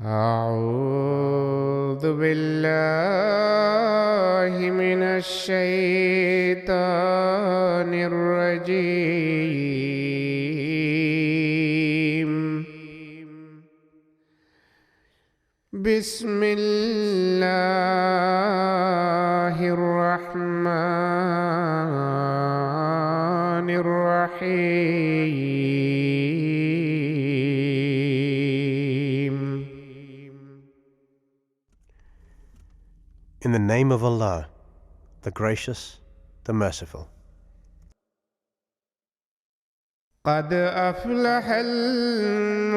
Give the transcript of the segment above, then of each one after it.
أعوذ بالله من الشيطان الرجيم. بسم الله الرحمن الرحيم. In the name of Allah, the Gracious, the Merciful. قد أفلح المؤمنون.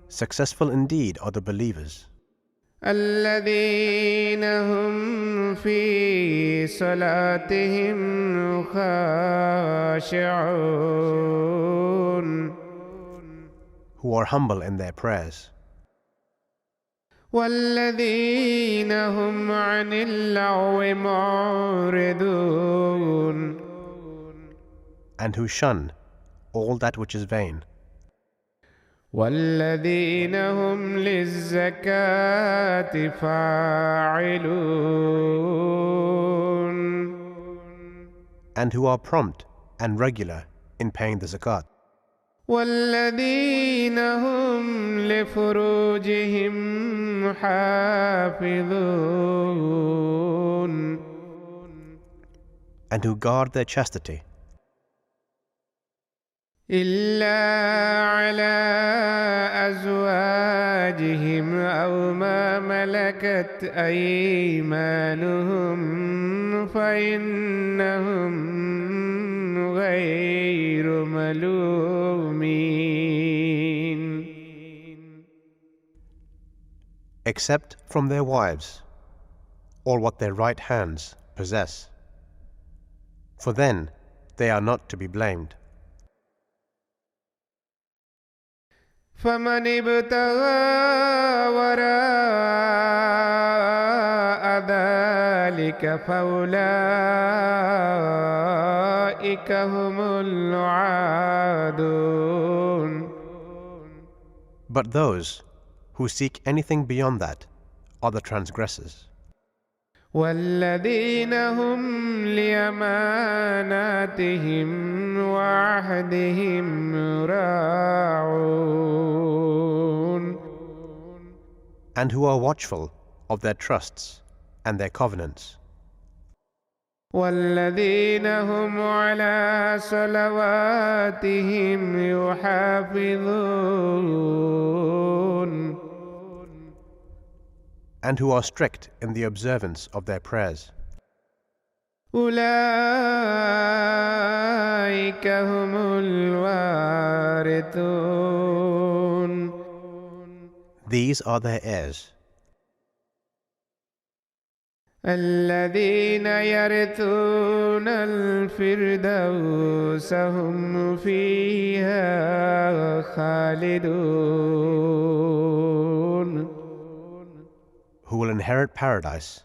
Successful indeed are the believers, الذين هم في صلاتهم خاشعون. who are humble in their prayers, والذين هم عن اللغو معرضون. and who shun all that which is vain, والذين هم للزكاة فاعلون. and who are prompt and regular in paying the zakat, والذين هم لفروجهم حافظون. and who guard their chastity, إلا على أزواجهم أو ما ملكت أيمانهم فإنهم غير ملومين. except from their wives, or what their right hands possess. For then they are not to be blamed. فمن ابتغى وراء ذلك فأولئك هم العادون. But those who seek anything beyond that are the transgressors, والذين هم لأماناتهم وعهدهم راعون. and who are watchful of their trusts and their covenants, والذين هم على صلواتهم يحافظون. and who are strict in the observance of their prayers. أولئك هم الوارثون. These are their heirs, الذين يرثون الفردوس هم فيها خالدون. who will inherit paradise.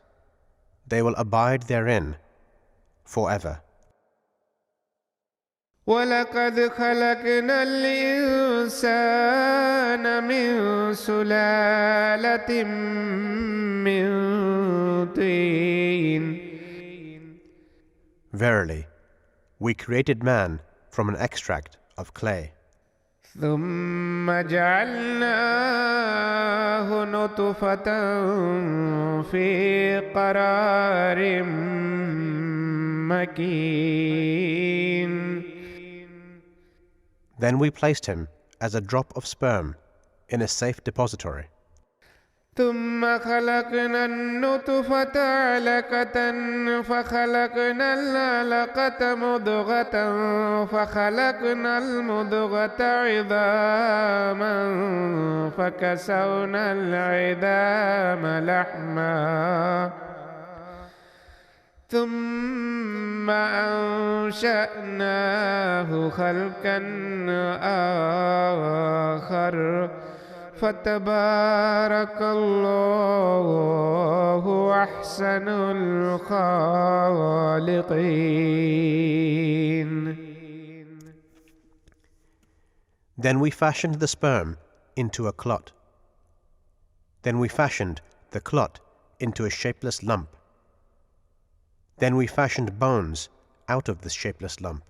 They will abide therein forever. ولقد خلقنا الإنسان من سلالة من طين. Verily, we created man from an extract of clay, ثم جعلناه نطفة في قرار مكين. then we placed him as a drop of sperm in a safe depository. ثم خلقنا النطفة علقة فخلقنا العلقة مضغة فخلقنا المضغة عظاما فكسونا العظام لحما ثم أنشأناه خلقا آخر فتبارك الله أحسن الخالقين. Then we fashioned the sperm into a clot. Then we fashioned the clot into a shapeless lump. Then we fashioned bones out of this shapeless lump.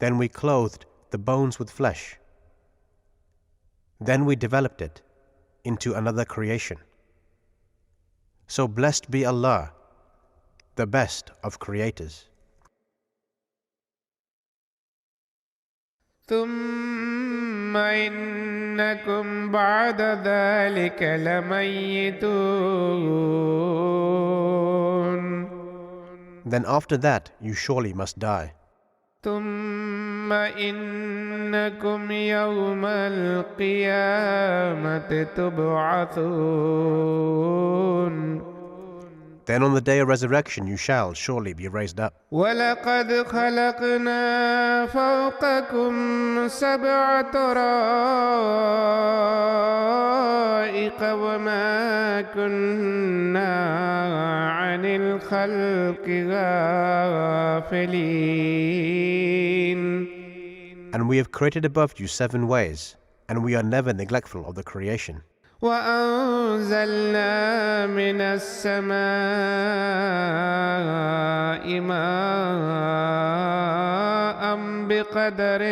Then we clothed the bones with flesh. Then we developed it into another creation. So blessed be Allah, the best of creators. ثم إنكم بعد ذلك لميتون. Then after that you surely must die. ثم إنكم يوم القيامة تبعثون. Then on the day of resurrection you shall surely be raised up. وَلَقَدْ خَلَقْنَا فَوْقَكُمْ سَبْعَ طَرَائِقَ وَمَا كُنَّا عَنِ الْخَلْقِ غَافِلِينَ. And we have created above you 7 ways, and we are never neglectful of the creation. وأنزلنا من السماء ماء بقدر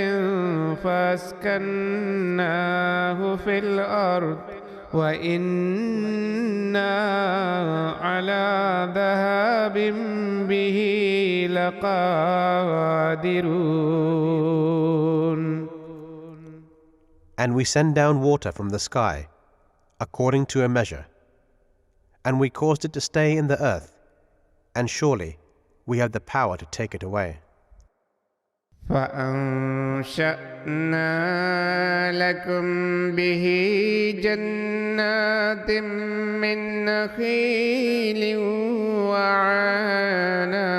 فأسكناه في الأرض وإنا على ذهاب به لقادرون. And we send down water from the sky according to a measure, and we caused it to stay in the earth, and surely we have the power to take it away. فأنشأنا لكم به جنات من نخيل وعنب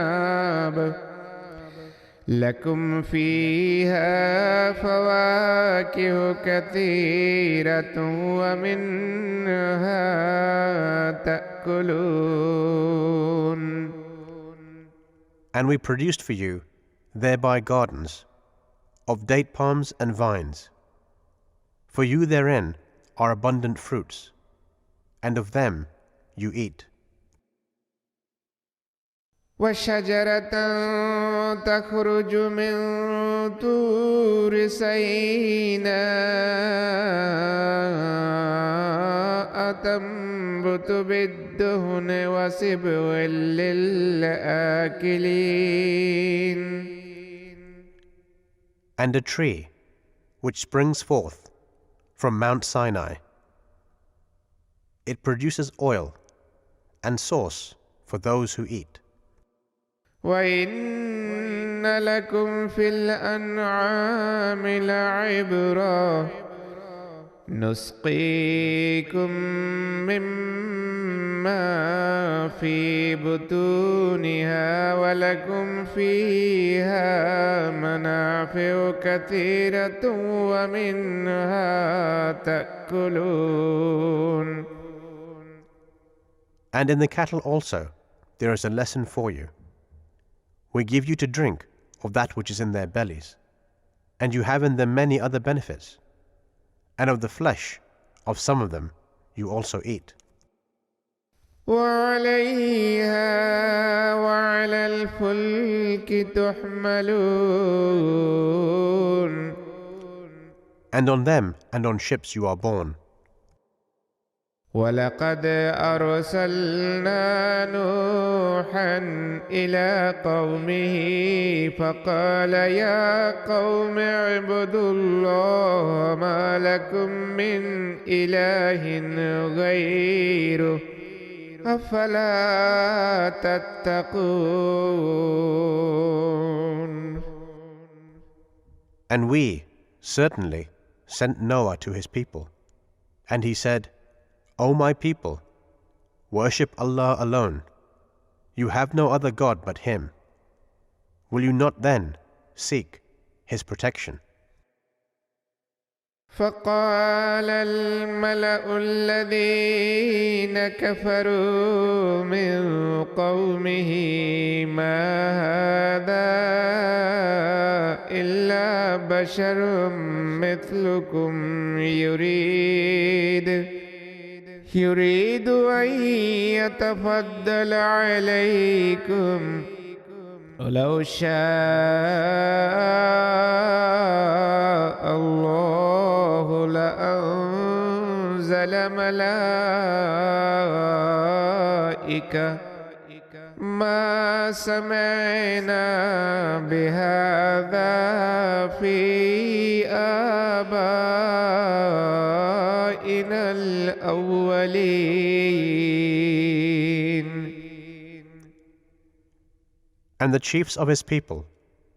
لكم فيها فواكه كثيرة ومنها تأكلون. And we produced for you thereby gardens of date palms and vines. For you therein are abundant fruits, and of them you eat. وشجرة تخرج من طور سيناء تنبت بالدهن وصبغ للآكلين. And a tree which springs forth from Mount Sinai. It produces oil and sauce for those who eat. وَإِنَّ لَكُمْ فِي الْأَنْعَامِ لَعِبْرَةً نُسْقِيكُم مِّمَّا فِي بُطُونِهَا وَلَكُمْ فِيهَا مَنَافِعُ كَثِيرَةٌ وَمِنْهَا تَأْكُلُونَ. And in the cattle also there is a lesson for you. We give you to drink of that which is in their bellies, and you have in them many other benefits, and of the flesh of some of them you also eat. وعليها وعلى الفلك تحملون. And on them and on ships you are borne. ولقد أرسلنا نوحا إلى قومه فقال يا قوم اعبدوا الله ما لكم من إله غيره أفلا تتقون. And we certainly sent Noah to his people, and he said, O my people, worship Allah alone. You have no other God but Him. Will you not then seek His protection? فقال الملأ الذين كفروا من قومه ما هذا إلا بشر مثلكم يريد أن يتفضل عليكم ولو شاء الله لأنزل ملائكة ما سمعنا بهذا في آبائنا الأولين. And the chiefs of his people,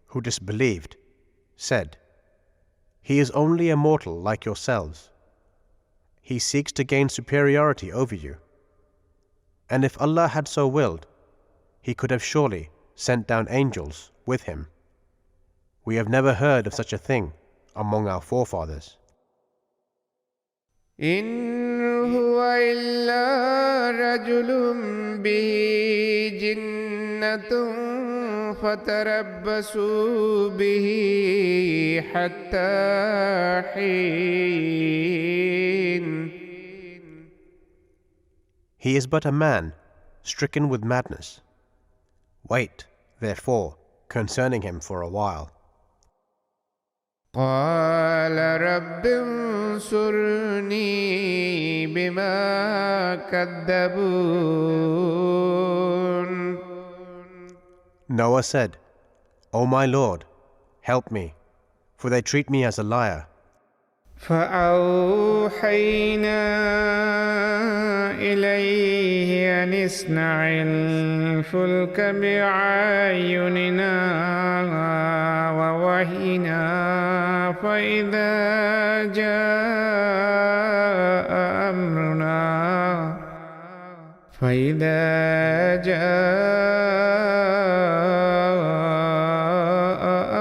who disbelieved, said, "He is only a mortal like yourselves. He seeks to gain superiority over you. And if Allah had so willed, He could have surely sent down angels with him. We have never heard of such a thing among our forefathers." إن هو إلا رجل به جنة فتربصوا به حتى حين. He is but a man stricken with madness. Wait, therefore, concerning him for a while. قال رب انصرني بما كذبون. Noah said, "O my Lord, help me, for they treat me as a liar." فأوحينا إليه أن اصنع الفلك بأعيننا ووحينا فإذا جاء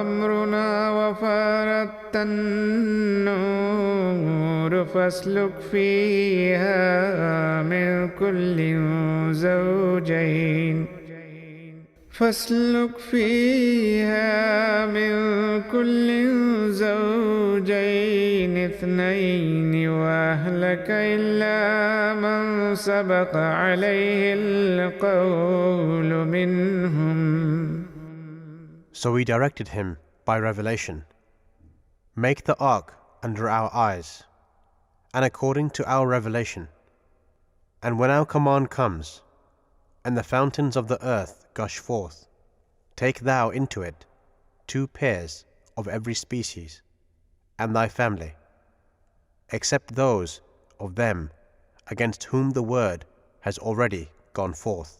أمرنا وفارت النور فاسلك فيها من كل زوجين اثنين وأهلك إلا من سبق عليه القول منهم. So we directed him by revelation, "Make the ark under our eyes, and according to our revelation. And when our command comes, and the fountains of the earth gush forth, take thou into it 2 pairs of every species, and thy family, except those of them against whom the word has already gone forth.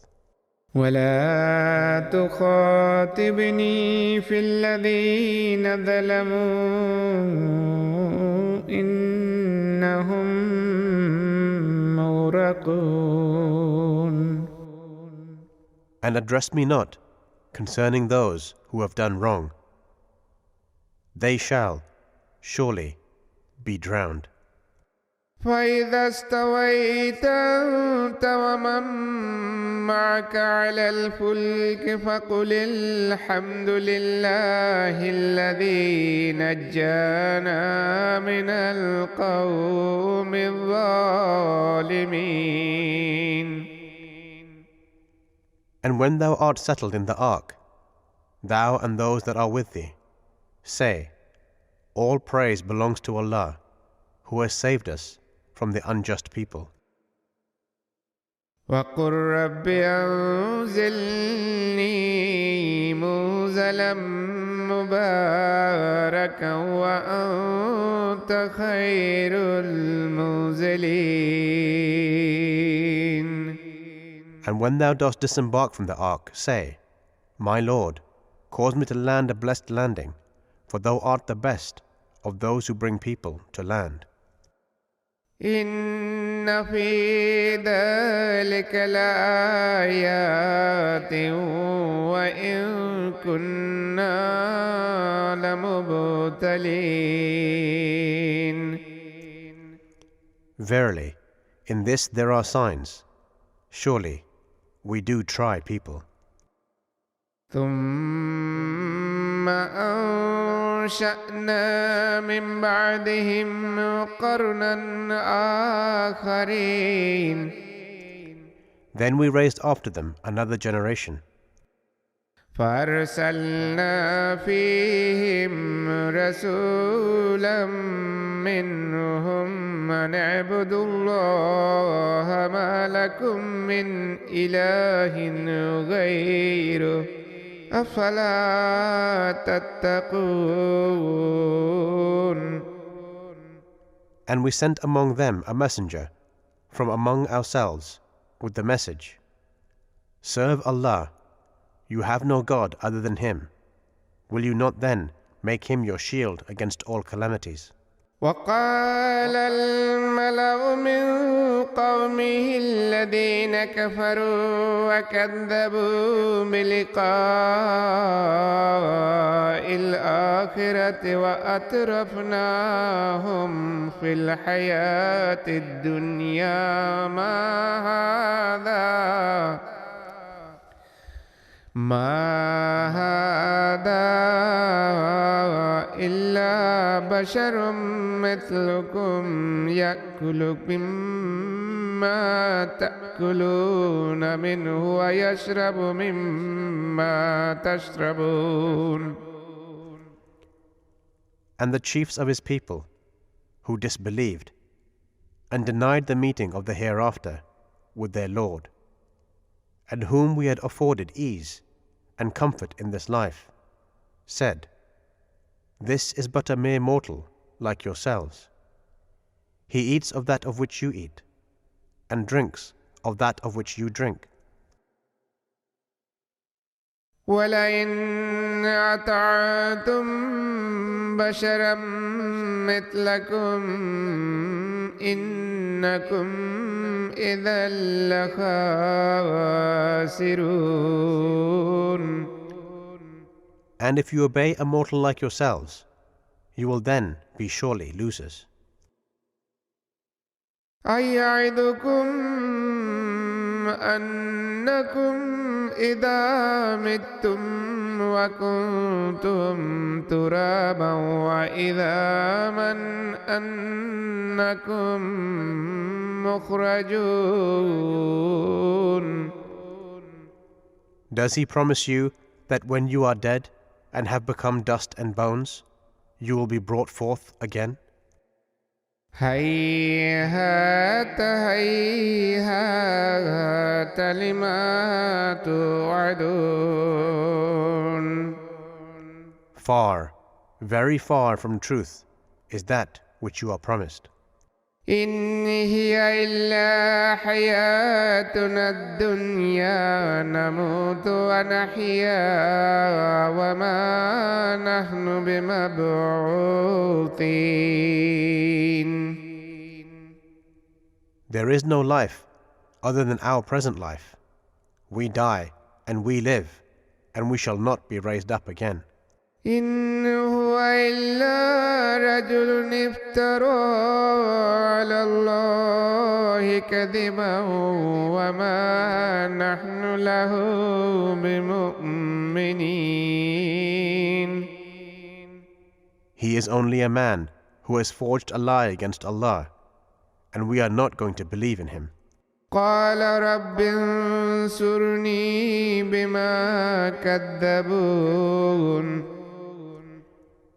ولا تخاطبني في الذين ظلموا إنهم مغرقون. And address me not concerning those who have done wrong. They shall surely be drowned. فإذا استويت أنت ومن معك على الفلك فقل الحمد لله الذي نجانا من القوم الظالمين. And when thou art settled in the ark, thou and those that are with thee, say, "All praise belongs to Allah, who has saved us from the unjust people." وقل رب أنزلني منزلا مباركا وأنت خير المنزلين. And when thou dost disembark from the ark, say, "My Lord, cause me to land a blessed landing, for thou art the best of those who bring people to land." إن في ذلك لآيات وإن كنا لمبتلين. Verily, in this there are signs. Surely, we do try people. ثم أنشأنا من بعدهم قرنا آخرين. Then we raised after them another generation. فأرسلنا فيهم رسولا منهم أن اعبدوا الله ما لكم من إله غيره أفلا تتقون. And we sent among them a messenger from among ourselves with the message, Serve Allah, you have no God other than Him. Will you not then make Him your shield against all calamities? وقال الملأ من قومه الذين كفروا وكذبوا بلقاء الآخرة وأترفناهم في الحياة الدنيا ما هذا إلا بشر مثلكم يأكل مما تأكلون منه ويشرب مما تشربون. And the chiefs of his people, who disbelieved and denied the meeting of the hereafter with their Lord, and whom we had afforded ease and comfort in this life, said, This is but a mere mortal like yourselves. He eats of that of which you eat, and drinks of that of which you drink. وَلَئِنْ أَطَعْتُمْ بَشَرًا مِثْلَكُمْ إِنَّكُمْ إِذًا لَخَاسِرُونَ. And if you obey a mortal like yourselves, you will then be surely losers. أَيَعِدُكُمْ أَنَّكُمْ إِذَا مِتُّمْ وَكُنْتُمْ تُرَابًا وَعِظَامًا أَنَّكُمْ مُخْرَجُونَ. Does he promise you that when you are dead and have become dust and bones, you will be brought forth again? هيهات هيهات لما توعدون. Far, very far from truth is that which you are promised. إن هي إلا حياتنا الدنيا نموت ونحيا وما نحن بمبعوثين. There is no life other than our present life. We die and we live, and we shall not be raised up again. إن هو إلا رجل افترى على الله كذبا وما نحن له بمؤمنين. He is only a man who has forged a lie against Allah, and we are not going to believe in him. قال رب انصرني بما كذبون.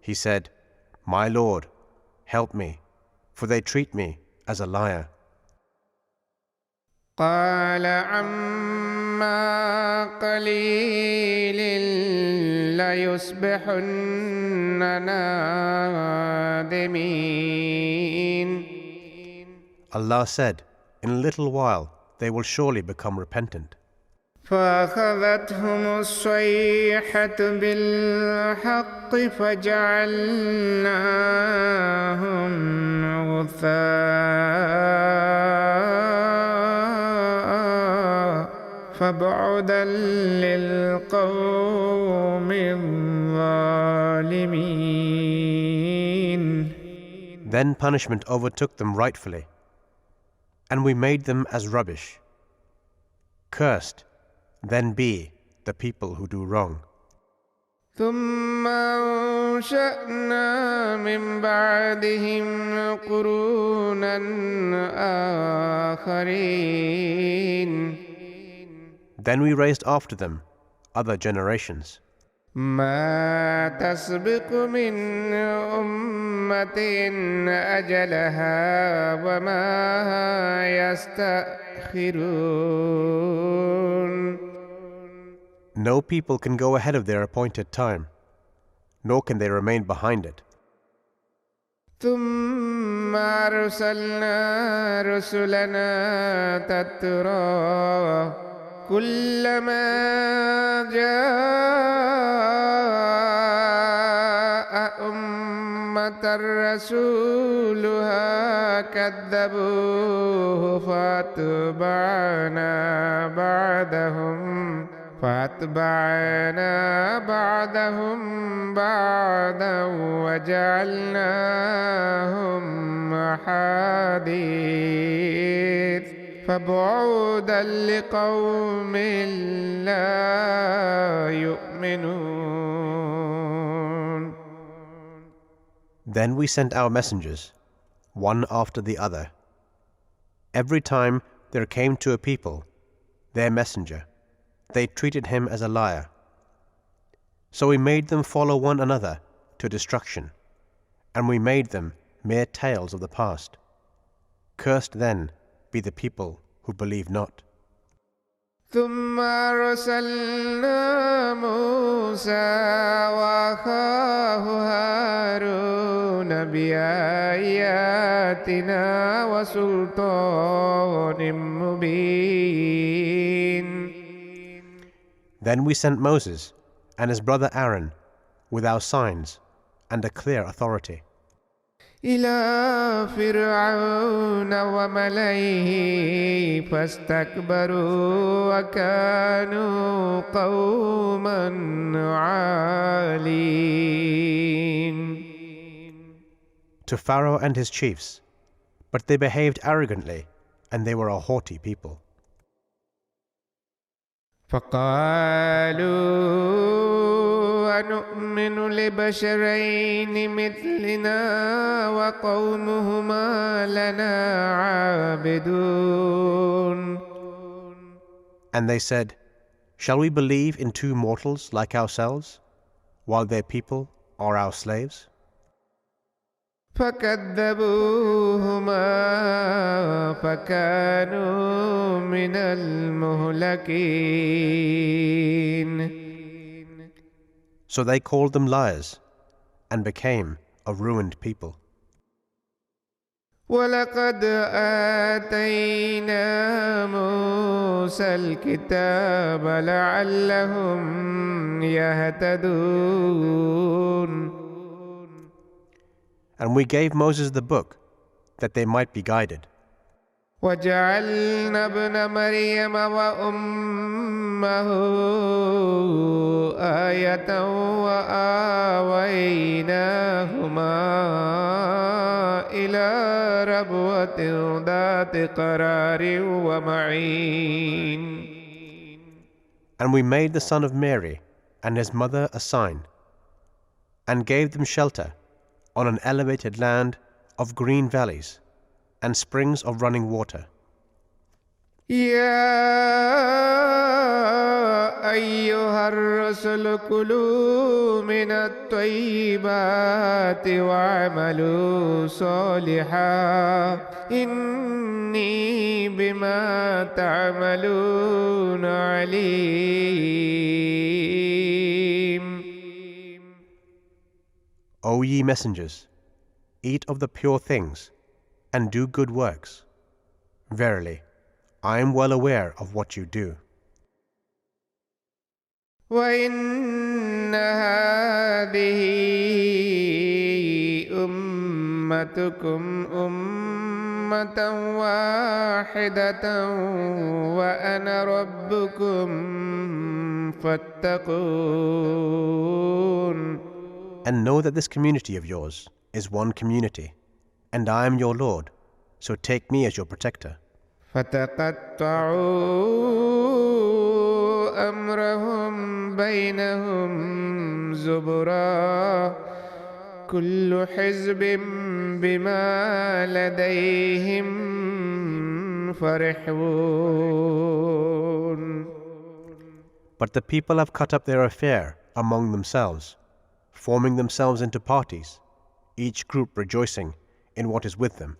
He said, My Lord, help me, for they treat me as a liar. قال عما قليل ليصبحن نادمين. Allah said, In a little while they will surely become repentant. فأخذتهم الصيحة بالحق فجعلناهم غثاء فبعدا للقوم الظالمين. Then punishment overtook them rightfully, and we made them as rubbish. Cursed then be the people who do wrong. ثم أنشأنا من بعدهم قرونا آخرين. Then we raised after them other generations. ما تسبق من أمة أجلها وما يستأخرون. No people can go ahead of their appointed time, nor can they remain behind it. ثم أرسلنا رسلنا تترى كلما جاء أمة رسولها كذبوه فأتبعنا بعدهم بعدا وجعلناهم أحاديث فبعودا لقوم لا يؤمنون. Then we sent our messengers, one after the other. Every time there came to a people their messenger, they treated him as a liar. So we made them follow one another to destruction, and we made them mere tales of the past. Cursed then be the people who believe not. ثم أرسلنا موسى وأخاه هارون بآياتنا وسلطان مبين. Then we sent Moses and his brother Aaron with our signs and a clear authority إلى فرعون وملئه فاستكبروا وكانوا قوما عالين. to Pharaoh and his chiefs, but they behaved arrogantly, and they were a haughty people. فقالوا أنؤمن لبشرين مثلنا وقومهما لنا عابدون. And they said, Shall we believe in two mortals like ourselves, while their people are our slaves? فكذبوهما فكانوا من المهلكين. So they called them liars, and became a ruined people. ولقد آتينا موسى الكتاب لعلهم يهتدون. And we gave Moses the book, that they might be guided. وجعلنا ابن مريم وأمه آية وآويناهما إلى ربوة ذات قرار ومعين. And we made the son of Mary and his mother a sign, and gave them shelter on an elevated land of green valleys and springs of running water. يا أيها الرسل كلوا من الطيبات واعملوا صالحا إني بما تعملون عليم. O ye messengers, eat of the pure things, and do good works. Verily, I am well aware of what you do. وإن هذه أمتكم أمة واحدة وأنا ربكم فاتقون. And know that this community of yours is one community, and I am your Lord, so take me as your protector. فتقطعوا أمرهم بينهم زبرا كل حزب بما لديهم فرحون. But the people have cut up their affair among themselves, forming themselves into parties, each group rejoicing in what is with them.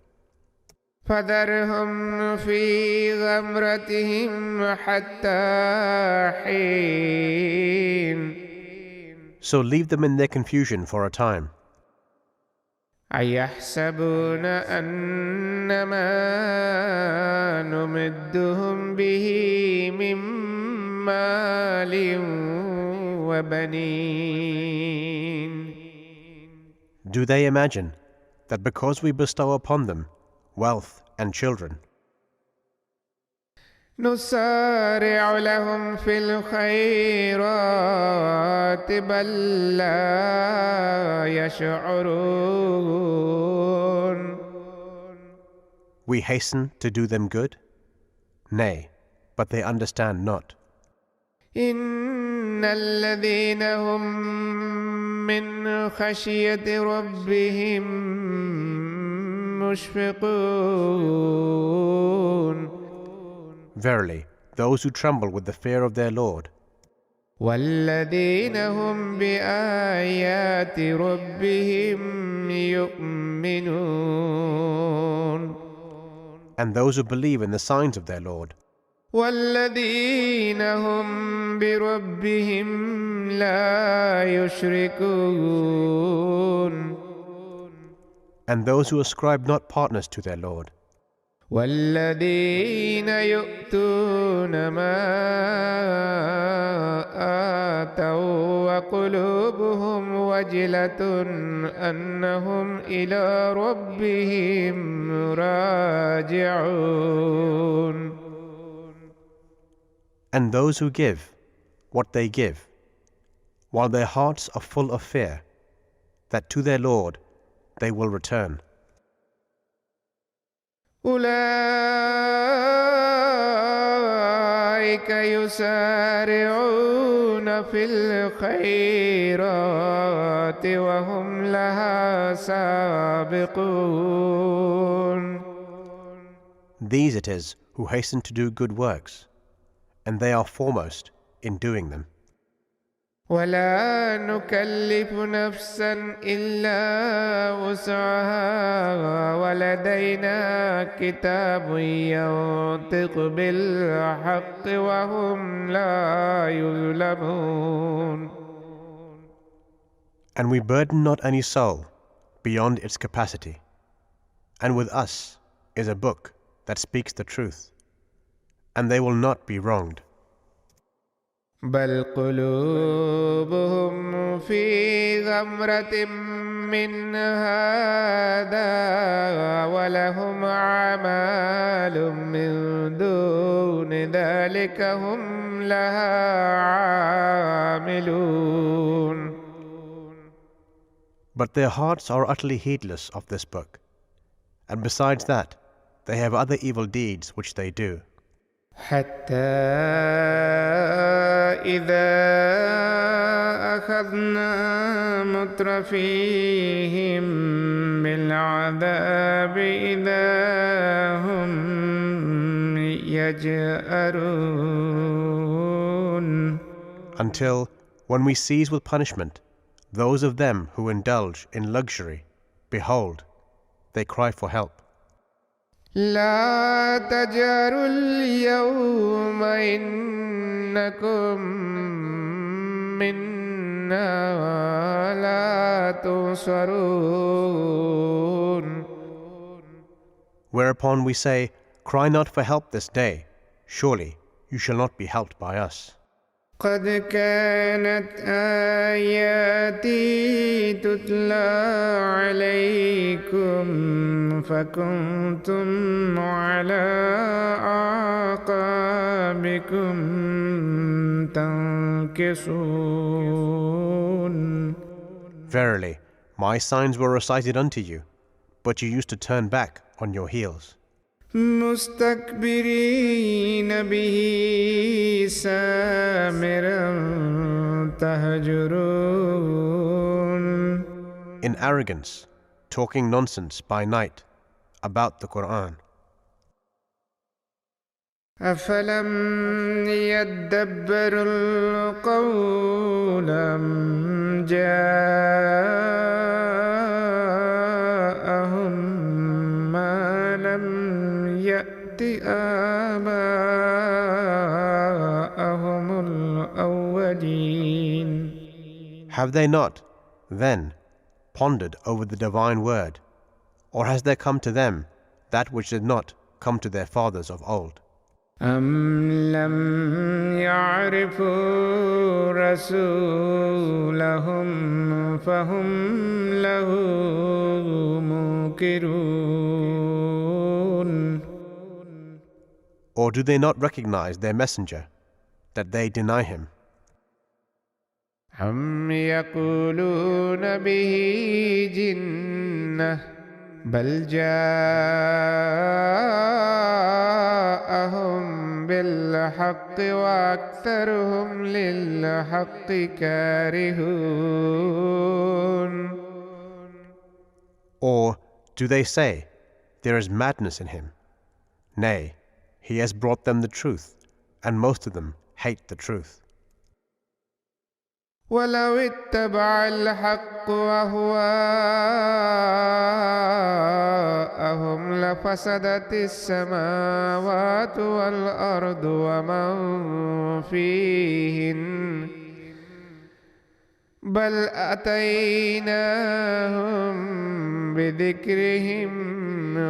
فذرهم في غمرتهم حتى حين. So leave them in their confusion for a time. أيحسبون أنما نمدهم به من مال وبنين. Do they imagine that because we bestow upon them wealth and children, نسارع لهم في الخيرات بل لا يشعرون. we hasten to do them good? Nay, but they understand not. إن الذين هم من خشية ربهم مشفقون. Verily, those who tremble with the fear of their Lord, والذين هم بآيات ربهم يؤمنون. and those who believe in the signs of their Lord, والذين هم بربهم لا يشركون. and those who ascribe not partners to their Lord, والذين يؤتون ما آتوا وقلوبهم وجلة أنهم إلى ربهم راجعون. and those who give what they give, while their hearts are full of fear, that to their Lord they will return. أولئك يسارعون في الخيرات وهم لها سابقون. These it is who hasten to do good works, and they are foremost in doing them. ولا نكلف نفسا إلا وسعها ولدينا كتاب ينطق بالحق وهم لا يظلمون. And we burden not any soul beyond its capacity, and with us is a book that speaks the truth, and they will not be wronged. بل قلوبهم في غمرة من هذا ولهم أعمال من دون ذلك هم لها عاملون. But their hearts are utterly heedless of this book, and besides that, they have other evil deeds which they do. حتى إذا أخذنا مترفيهم بالعذاب إذا هم يجأرون. Until, when we seize with punishment those of them who indulge in luxury, behold, they cry for help. لا تجأروا اليوم إنكم منا لا تنصرون. Whereupon we say, cry not for help this day, surely you shall not be helped by us. قد كانت آياتي تتلى عليكم فكنتم على أعقابكم تنكصون. Verily, my signs were recited unto you, but you used to turn back on your heels. مستكبرين به سامرا تهجرون. In arrogance, talking nonsense by night about the Quran. أفلم يدبروا القول أم جاءهم ما لم يأت آباءهم الأولين. Have they not, then, pondered over the divine word, or has there come to them that which did not come to their fathers of old? أم لم يعرفوا رسولهم فهم له منكرون. Or do they not recognize their messenger, that they deny him? أم يقولون به جنة بل جاءهم بالحق وأكثرهم للحق كارهون. Or do they say, there is madness in him? Nay, he has brought them the truth, and most of them hate the truth. ولو اتبع الحق أهواءهم لفسدت السماوات والأرض ومن فيهن بل أتيناهم بذكرهم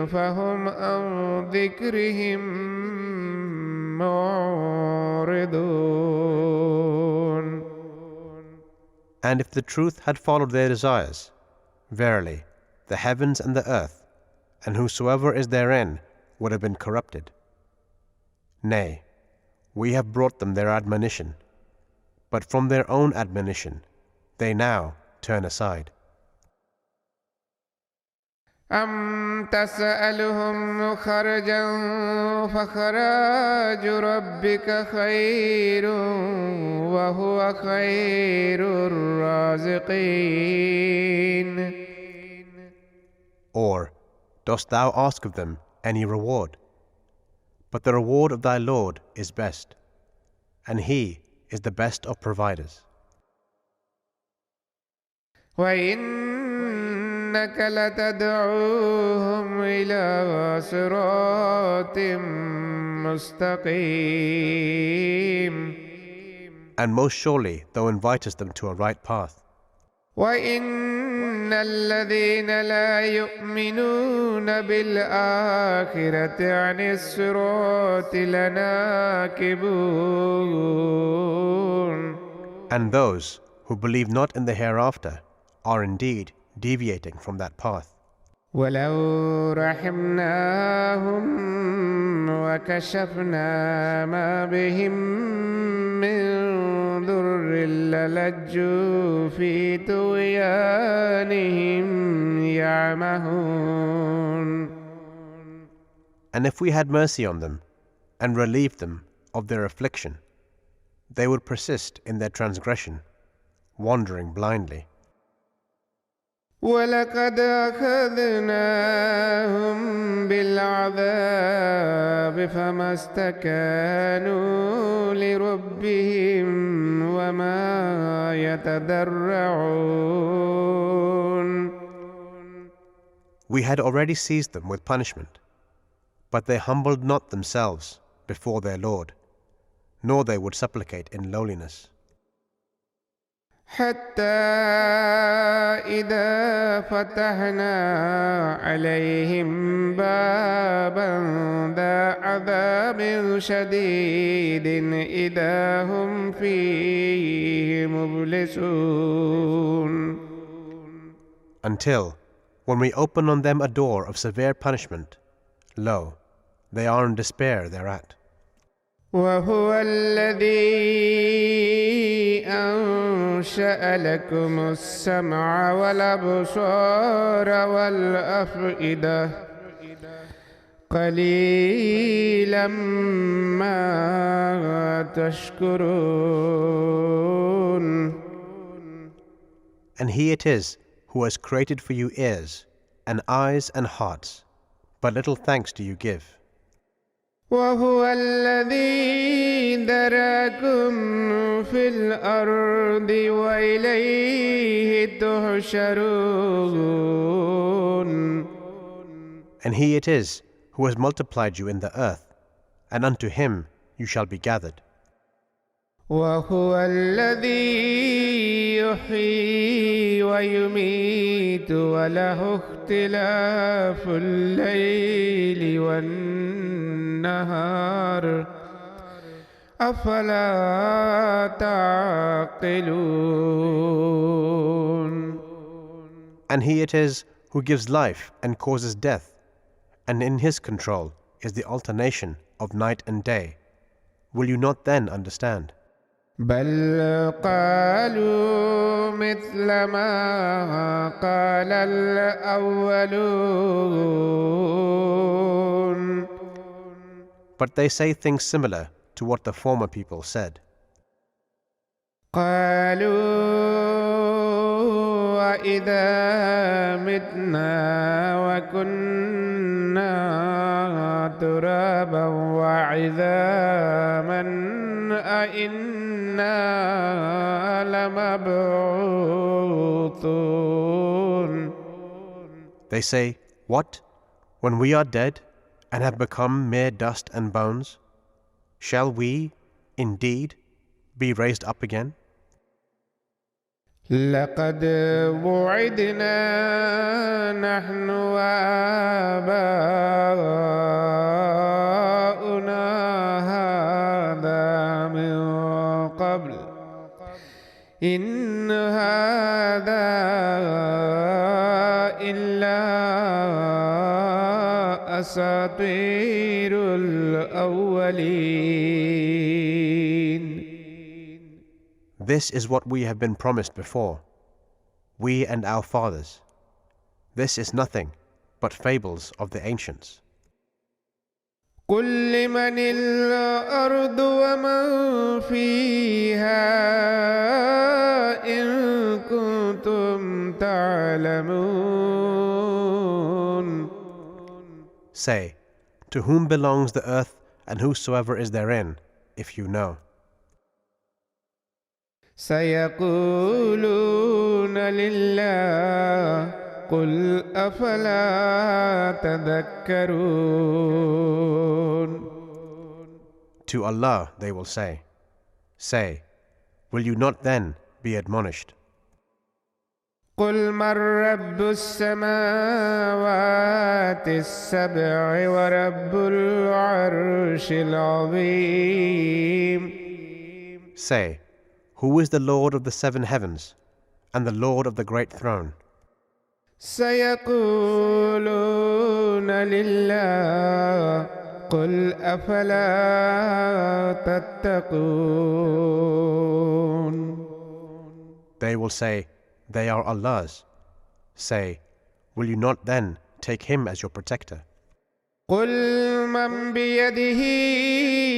فهم عن ذكرهم معرضون. And if the truth had followed their desires, verily, the heavens and the earth, and whosoever is therein, would have been corrupted. Nay, we have brought them their admonition, but from their own admonition they now turn aside. أم تسألهم خرجا فخراج ربك خير وهو خير الرازقين. Or, dost thou ask of them any reward? But the reward of thy Lord is best, and He is the best of providers. وإنك لتدعوهم إلى صراط مستقيم. And most surely thou invitest them to a right path. وإن الذين لا يؤمنون بالآخرة عن الصراط لناكبون. And those who believe not in the hereafter are indeed deviating from that path. ولو رحمناهم وكشفنا ما بهم من ضر للجوا في طغيانهم يعمهون. And if we had mercy on them and relieved them of their affliction, they would persist in their transgression, wandering blindly. ولقد أخذناهم بالعذاب فما استكانوا لربهم وما يتضرعون. We had already seized them with punishment, but they humbled not themselves before their Lord, nor they would supplicate in lowliness. حتى إذا فتحنا عليهم بابا ذا عذاب شديد إذا هم فيه مبلسون. Until, when we open on them a door of severe punishment, lo, they are in despair thereat. وهو الذي أنشأ لكم السمع والأبصار والأفئدة قليلا ما تشكرون. And He it is who has created for you ears, and eyes and hearts, but little thanks do you give. وهو الذي ذراكم في الأرض وإليه تحشرون. And He it is who has multiplied you in the earth, and unto Him you shall be gathered. وهو الذي يحيي ويميت وله اختلاف الليل والنهار أفلا تعقلون. And He it is who gives life and causes death, and in His control is the alternation of night and day. Will you not then understand? بل قالوا مثل ما قال الأولون. But they say things similar to what the former people said. قالوا وإذا متنا وكنا ترابا وعظاما أئنا لمبعوثون. They say, What? When we are dead and have become mere dust and bones, shall we, indeed, be raised up again? لقد وعدنا نحن وآباؤنا هذا من قبل إن هذا إلا أساطير الأولين. This is what we have been promised before, we and our fathers. This is nothing but fables of the ancients. قل لمن الأرض ومن فيها إن كنتم تعلمون. Say, to whom belongs the earth and whosoever is therein, if you know? سيقولون لله قل أفلا تذكرون. To Allah they will say, Say, will you not then be admonished? قل من رب السماوات السبع ورب العرش العظيم. Say, who is the Lord of the 7 heavens and the Lord of the great throne? سيقولون لله قل أفلا تتقون. They will say, They are Allah's. Say, will you not then take Him as your protector? قل من بيده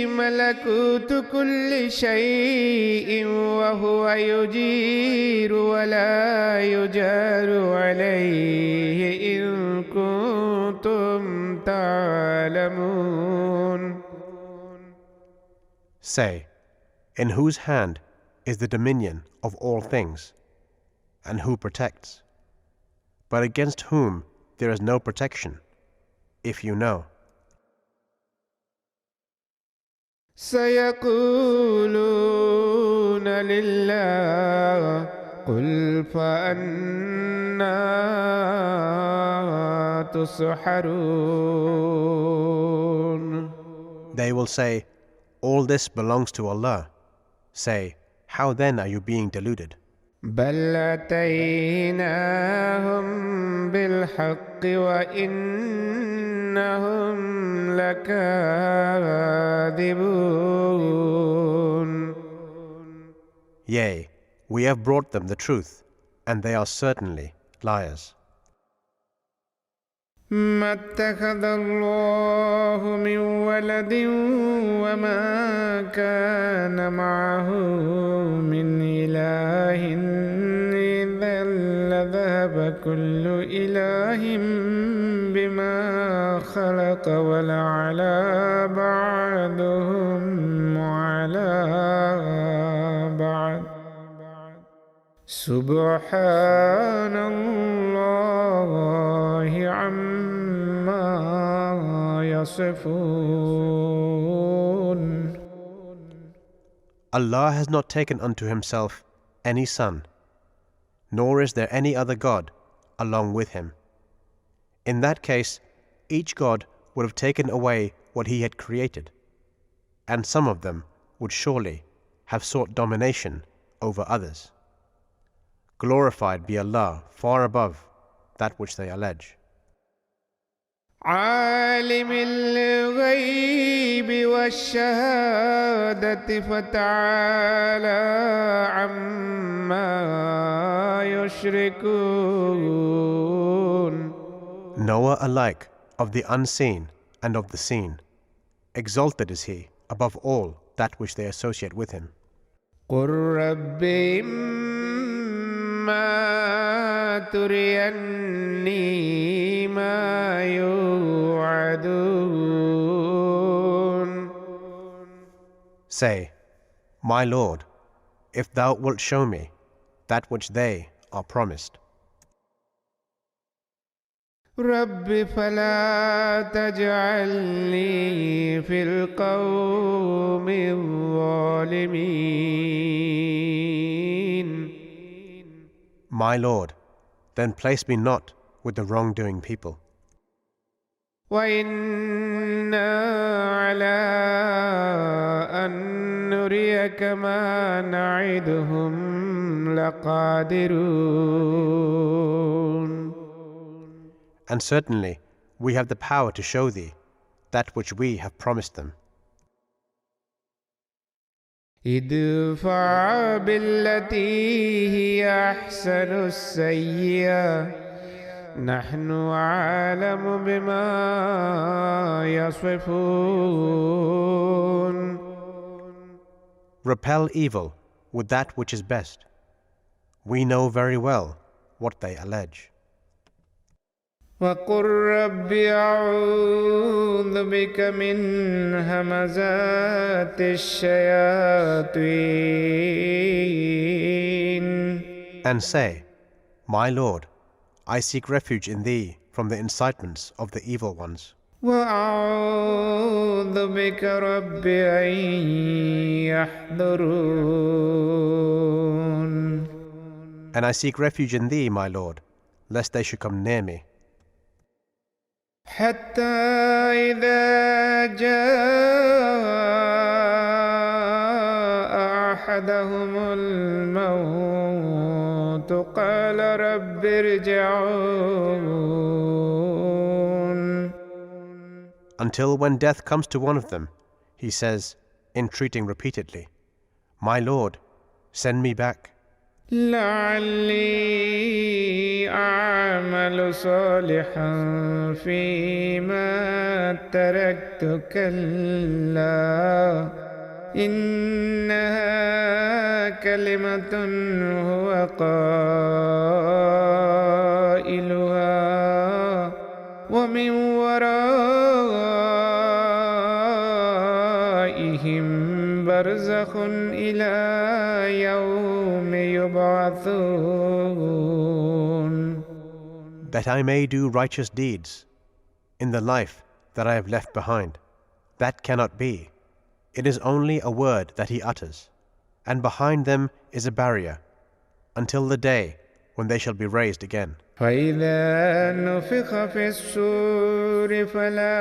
ملكوت كل شيء وهو يجير ولا يجار عليه إن كنتم تعلمون. Say, in whose hand is the dominion of all things, and who protects, but against whom there is no protection, if you know. سيقولون لله قل فأنا تسحرون. They will say, All this belongs to Allah. Say, how then are you being deluded? بل أتيناهم بالحق وإنهم لكاذبون. Yea, we have brought them the truth, and they are certainly liars. ما اتخذ الله من ولد وما كان معه من إله إذا لذهب كل إله بما خلق ولعلى بعضهم على بعض سبحان الله عما يصفون. Allah has not taken unto himself any son, nor is there any other God along with him. In that case, each God would have taken away what he had created, and some of them would surely have sought domination over others. Glorified be Allah far above that which they allege. عالم الغيب والشهادة فتعالى عما يشركون. Knower alike of the unseen and of the seen, exalted is he above all that which they associate with him. قل رب إما تريني ما يوعدون. Say, My Lord, if thou wilt show me that which they are promised. رب فلا تجعلني في القوم الظالمين. My Lord, then place me not with the wrongdoing people. وإنا على أن نريك ما نعدهم لقادرون. And certainly we have the power to show thee that which we have promised them. ادفع بالتي هي أحسن السيئة نحن أعلم بما يصفون. Repel evil with that which is best. We know very well what they allege. وقل رب أعوذ بك من همزات الشياطين. And say, My Lord, I seek refuge in thee from the incitements of the evil ones. وأعوذ بك رب أن يحضرون. And I seek refuge in thee, my Lord, lest they should come near me. حتى إذا جاء أحدهم الموت قال رب ارجعون. Until when death comes to one of them, he says, entreating repeatedly, My Lord, send me back, لعلي أعمل صالحا فيما تركت كلا إنها كلمة هو قائلها ومن ورائهم برزخ إلى يوم يبعثون. that I may do righteous deeds in the life that I have left behind. That cannot be. It is only a word that he utters, and behind them is a barrier, until the day when they shall be raised again. فإذا نفخ في الصور فلا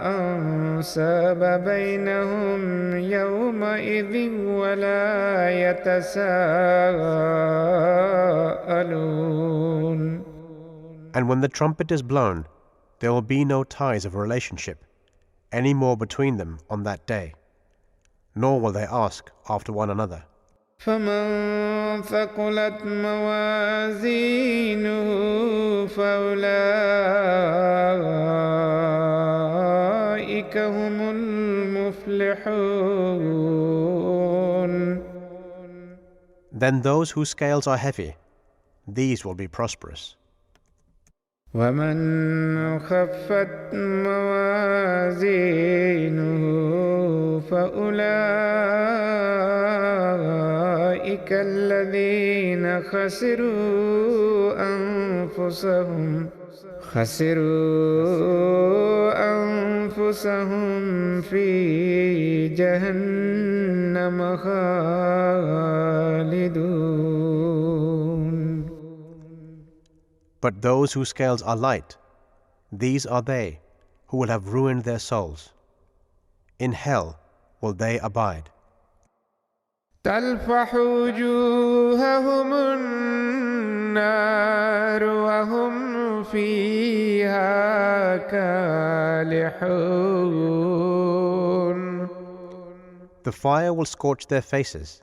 أنساب بينهم يومئذ ولا يتساءلون. And when the trumpet is blown, there will be no ties of relationship any more between them on that day, nor will they ask after one another. فمن ثقلت موازينه فأولئك أولئك هم المفلحون. Then those whose scales are heavy, these will be prosperous. ومن خفت موازينه فأولئك الذين خسروا أنفسهم في جهنم خالدون. But those whose scales are light, these are they who will have ruined their souls. In hell will they abide. تلفح وجوههم النار وهم فيها كالحون. The fire will scorch their faces,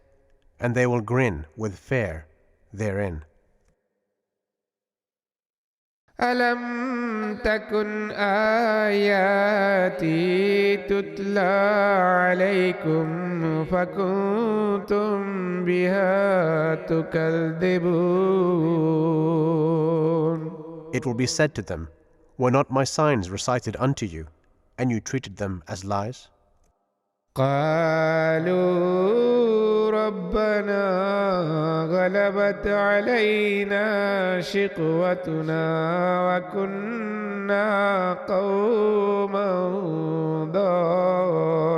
and they will grin with fear therein. ألم تكن آياتي تتلى عليكم فكنتم بها تكذبون. It will be said to them, were not my signs recited unto you, and you treated them as lies? قالوا ربنا غلبت علينا شقوتنا وكنا قوما ضالين.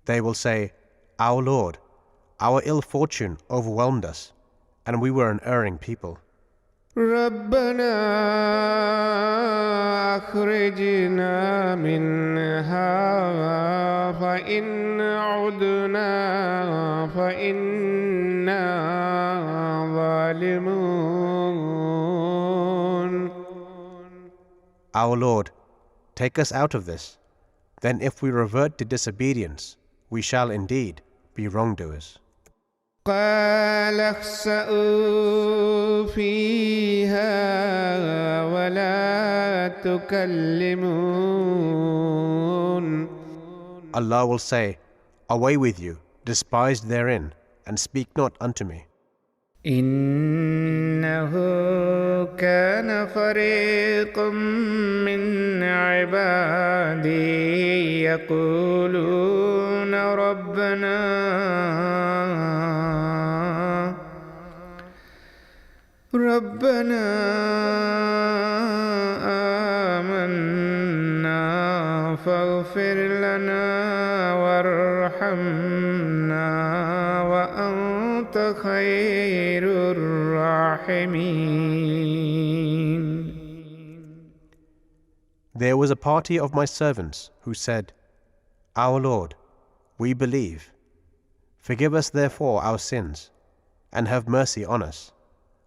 They will say, Our Lord, our ill fortune overwhelmed us, and we were an erring people. ربنا أخرجنا منها فإن عدنا فإنا ظالمون. Our Lord, take us out of this. Then if we revert to disobedience, we shall indeed be wrongdoers. قال اخسئوا فيها ولا تكلمون. Allah will say, Away with you, despised therein, and speak not unto me. إنه كان فريق من عبادي يقولون ربنا آمنا فاغفر لنا وارحمنا وأنت خير الراحمين. There was a party of my servants who said, Our Lord, we believe. Forgive us therefore our sins, and have mercy on us,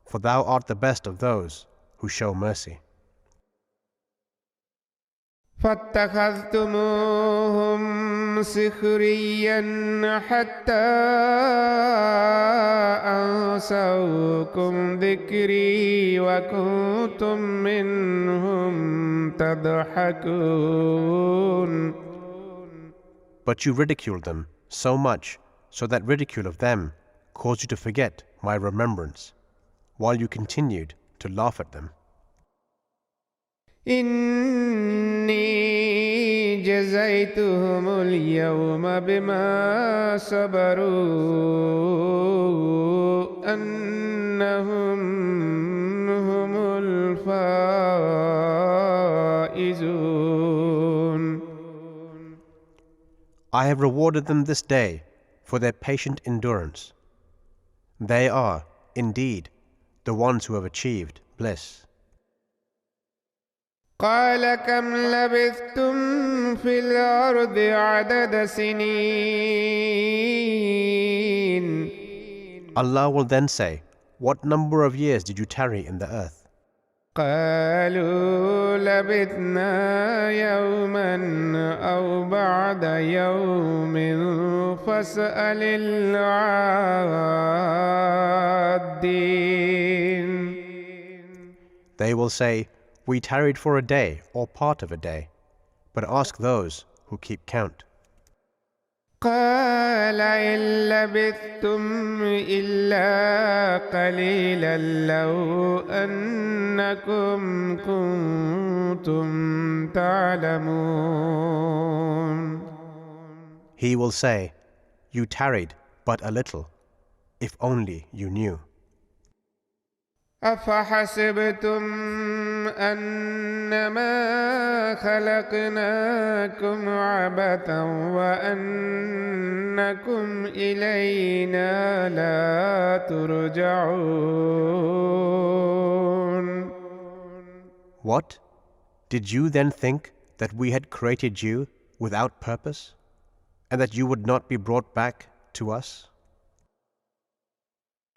for thou art the best of those who show mercy. فاتخذتموهم سخريا حتى أنسوكم ذكري وكنتم منهم تضحكون. But you ridiculed them so much, so that ridicule of them caused you to forget my remembrance, while you continued to laugh at them. إني جزيتهم اليوم بما صبروا أنهم هم الفائزون. I have rewarded them this day for their patient endurance. They are, indeed, the ones who have achieved bliss. قال كم لبثتم في الأرض عدد سنين. Allah will then say, What number of years did you tarry in the earth? قالوا لبثنا يوما أو بعد يوم فاسأل العادين. They will say, We tarried for a day or part of a day, but ask those who keep count. قال إن لبثتم إلا قليلا لو أنكم كنتم تعلمون. He will say, you tarried but a little, if only you knew. أفحسبتم أنما خلقناكم عبثا وأنكم إلينا لا ترجعون. What? Did you then think that we had created you without purpose, and that you would not be brought back to us?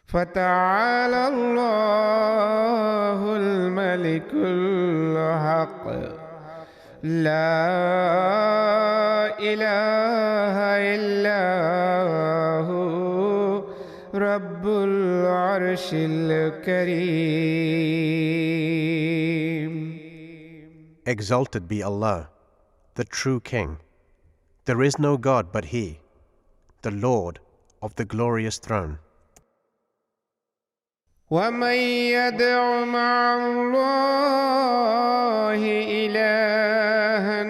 فتعالى الله الملك الحق لا إله إلا هو رب العرش الكريم. Exalted be Allah, the true King. There is no God but He, the Lord of the glorious throne. ومن يدع مع الله إلها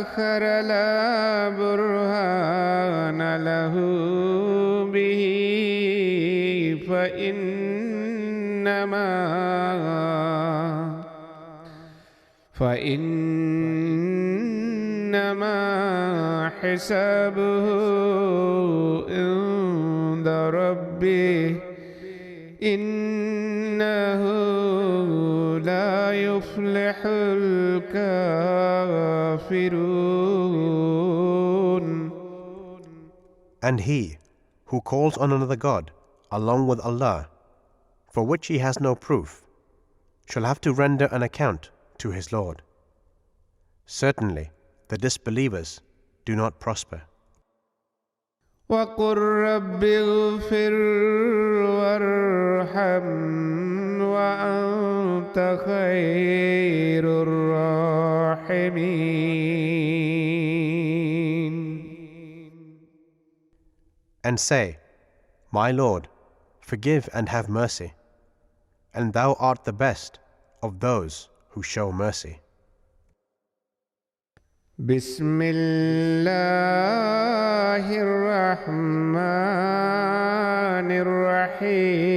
آخر لا برهان له به فإنما حسابه عند ربه إنه لا يفلح الكافرون. And he who calls on another God along with Allah, for which he has no proof, shall have to render an account to his Lord. Certainly the disbelievers do not prosper. وقل رب اغفر وارحم وأنت خير الراحمين. And say, my Lord, forgive and have mercy, and thou art the best of those who show mercy. بسم الله الرحمن الرحيم.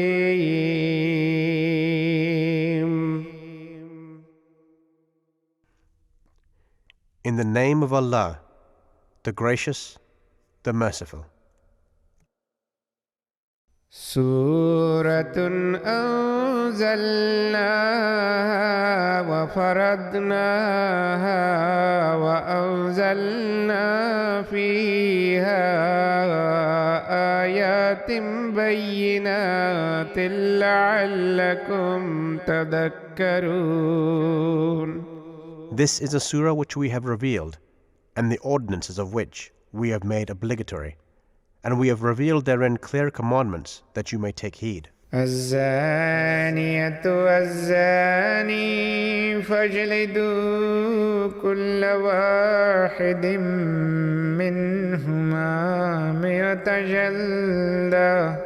In the name of Allah, the Gracious, the Merciful. سورة أنزلناها وفرضناها وأنزلنا فيها آيات بينات لعلكم تذكرون. This is a surah which we have revealed, and the ordinances of which we have made obligatory, and we have revealed therein clear commandments that you may take heed. الزانية والزاني فاجلدوا كل واحد منهما 100 جلدة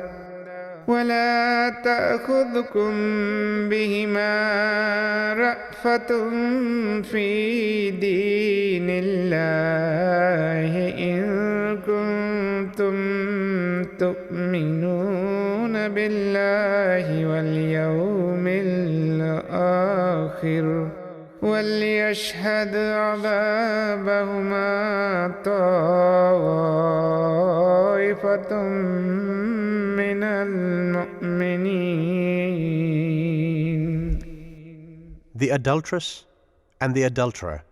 ولا تأخذكم بهما رأفة في دين الله إن كنتم تؤمنون بالله واليوم الآخر وليشهد عذابهما طائفة من المؤمنين. The adulteress and the adulterer,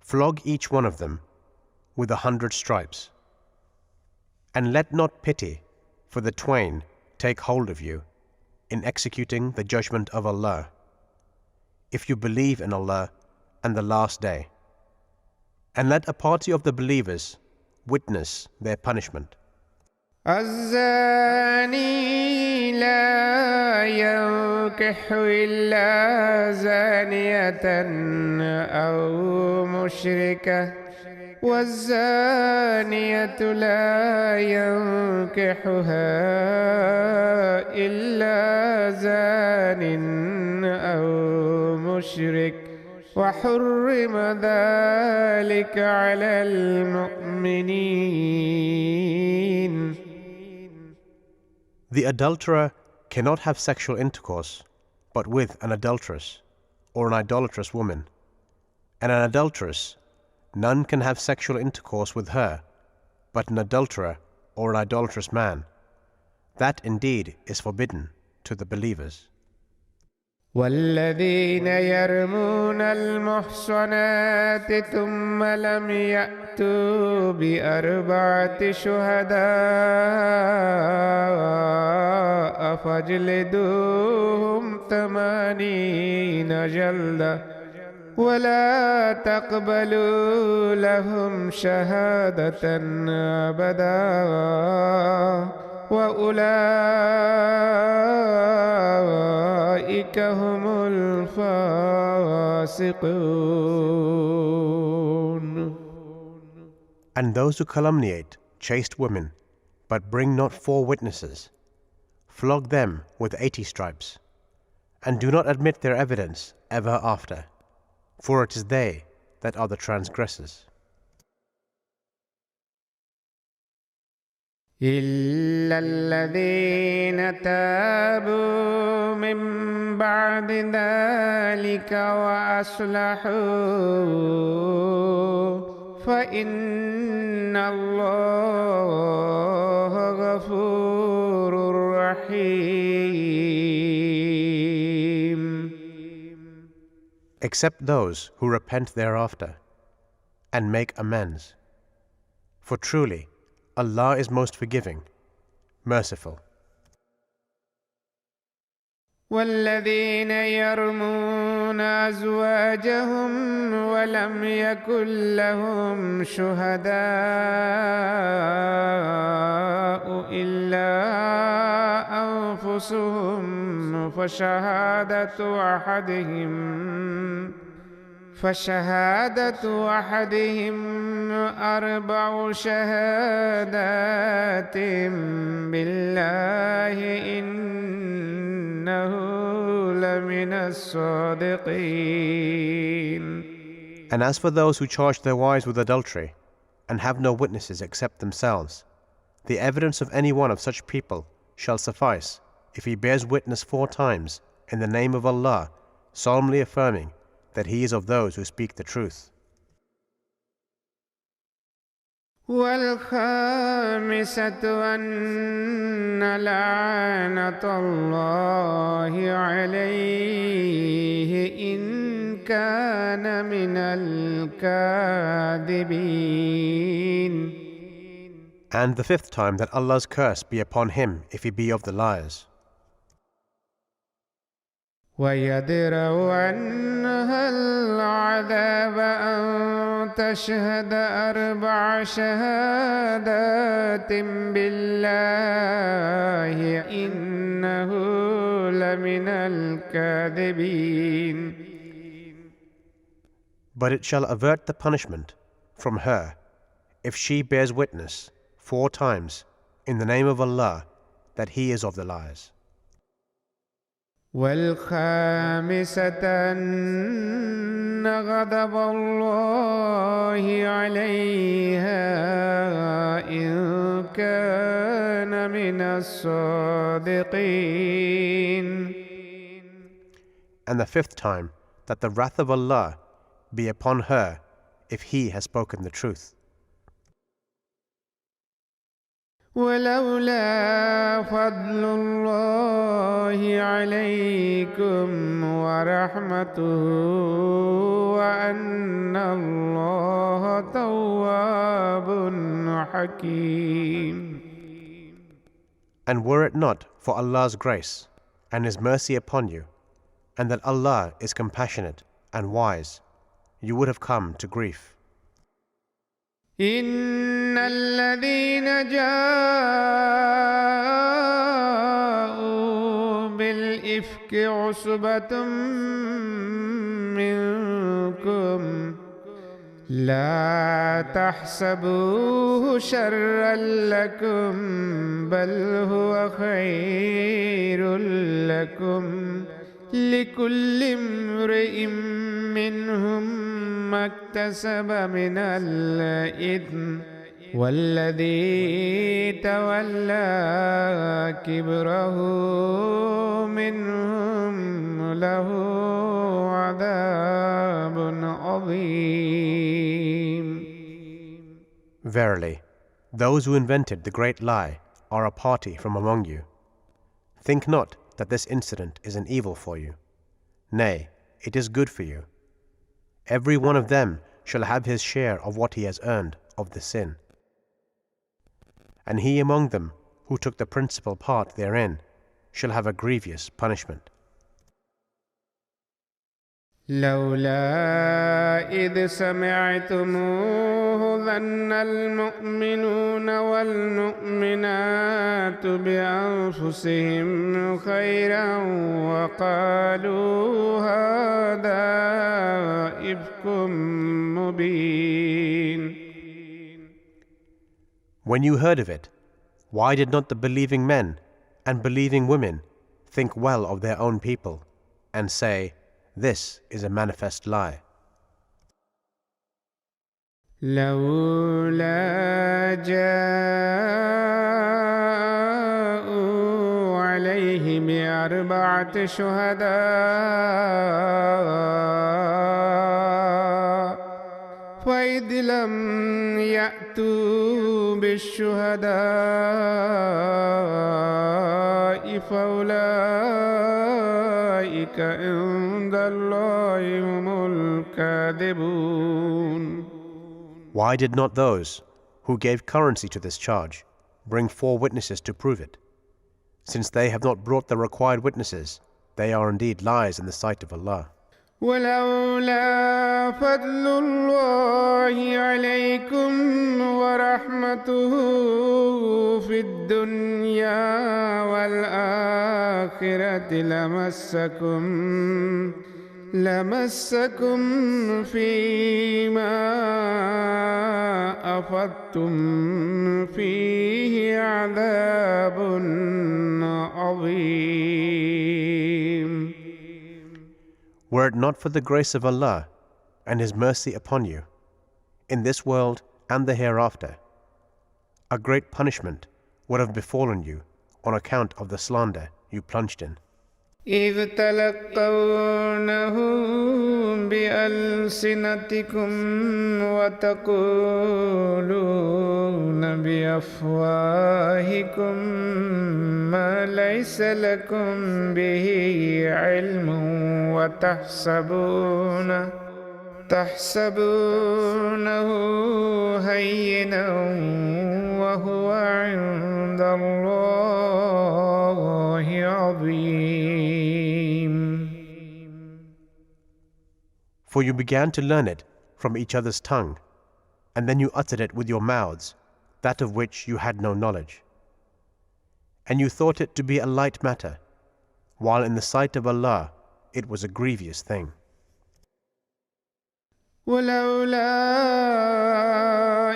flog each one of them with 100 stripes. And let not pity for the twain take hold of you in executing the judgment of Allah, if you believe in Allah and the last day. And let a party of the believers witness their punishment. الزاني لا ينكح ينكح إلا زانية أو مشركة والزانية لا ينكحها إلا زان أو مشرك وحرم ذلك على المؤمنين. The adulterer cannot have sexual intercourse but with an adulteress or an idolatrous woman, and an adulteress, none can have sexual intercourse with her but an adulterer or an idolatrous man. That indeed is forbidden to the believers. والذين يرمون المحصنات ثم لم يأتوا بأربعة شهداء فاجلدوهم 80 جلدة ولا تقبلوا لهم شهادة أبدا وأولئك هم الفاسقون. And those who calumniate chaste women, but bring not 4 witnesses, flog them with 80 stripes, and do not admit their evidence ever after, for it is they that are the transgressors. إلا الذين تابوا من بعد ذلك وأصلحوا فإن الله غفور رحيم. Except those who repent thereafter and make amends, for truly Allah is most forgiving, merciful. والذين يرمون أزواجهم ولم يكن لهم شهداء إلا أنفسهم فشهادة أحدهم 4 شهادات بالله إنه لمن الصادقين. And as for those who charge their wives with adultery and have no witnesses except themselves, the evidence of any one of such people shall suffice if he bears witness 4 times in the name of Allah, solemnly affirming that he is of those who speak the truth. والخامسة أن لعنة الله عليه إن كان من الكاذبين. And the 5th time that Allah's curse be upon him if he be of the liars. ويدرأ عنها العذاب أن تشهد 4 شهادات بالله إنه لمن الكاذبين. But it shall avert the punishment from her if she bears witness 4 times in the name of Allah that he is of the liars. والخامسة أن غضب الله عليها إن كان من الصادقين. And the 5th time that the wrath of Allah be upon her if he has spoken the truth. ولولا فضل الله عليكم ورحمته وأن الله تواب حكيم. And were it not for Allah's grace and His mercy upon you, and that Allah is compassionate and wise, you would have come to grief. إن الذين جاءوا بالإفك الإفك عصبة منكم لا تحسبوه شرا لكم بل هو خير لكم لكل امرئ منهم ما اكتسب من الإثم والذي تولى كبره منهم له عذاب عظيم. Verily, those who invented the great lie are a party from among you. Think not that this incident is an evil for you. Nay, it is good for you. Every one of them shall have his share of what he has earned of the sin. And he among them who took the principal part therein shall have a grievous punishment. لولا إذ سمعتموه ظن المؤمنون والمؤمنات بأنفسهم خيرا وقالوا هذا إفك مبين. When you heard of it, why did not the believing men and believing women think well of their own people and say, "This is a manifest lie"? لولا جاءوا عليه بأربعة شهداء فإذ لم يأتوا بالشهداء فأولئك عند الله هم الكاذبون. Why did not those who gave currency to this charge bring 4 witnesses to prove it? Since they have not brought the required witnesses, they are indeed liars in the sight of Allah. ولولا فضل الله عليكم ورحمته في الدنيا والآخرة لمسكم فيما أفضتم فيه عذاب عظيم. Were it not for the grace of Allah and His mercy upon you, in this world and the hereafter, a great punishment would have befallen you on account of the slander you plunged in. إذ تلقونه بألسنتكم وتقولون بأفواهكم ما ليس لكم به علم وتحسبونه هينا وهو عند الله عظيم. For you began to learn it from each other's tongue, and then you uttered it with your mouths, that of which you had no knowledge. And you thought it to be a light matter, while in the sight of Allah it was a grievous thing. ولولا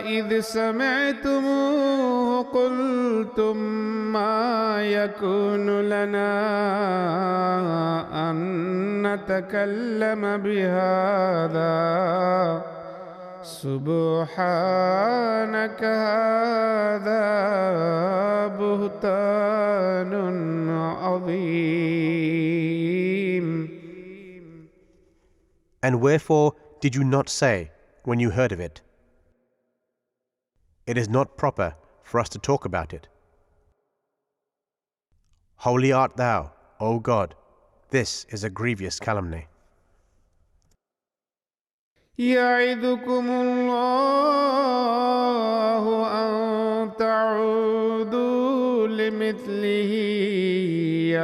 إذ سمعتموه قلتم ما يكون لنا أن نتكلم بهذا سبحانك هذا بهتان عظيم. And wherefore did you not say, when you heard of it, "It is not proper for us to talk about it"? Holy art thou, O God, this is a grievous calumny. يعظكم الله أن تعودوا لمثله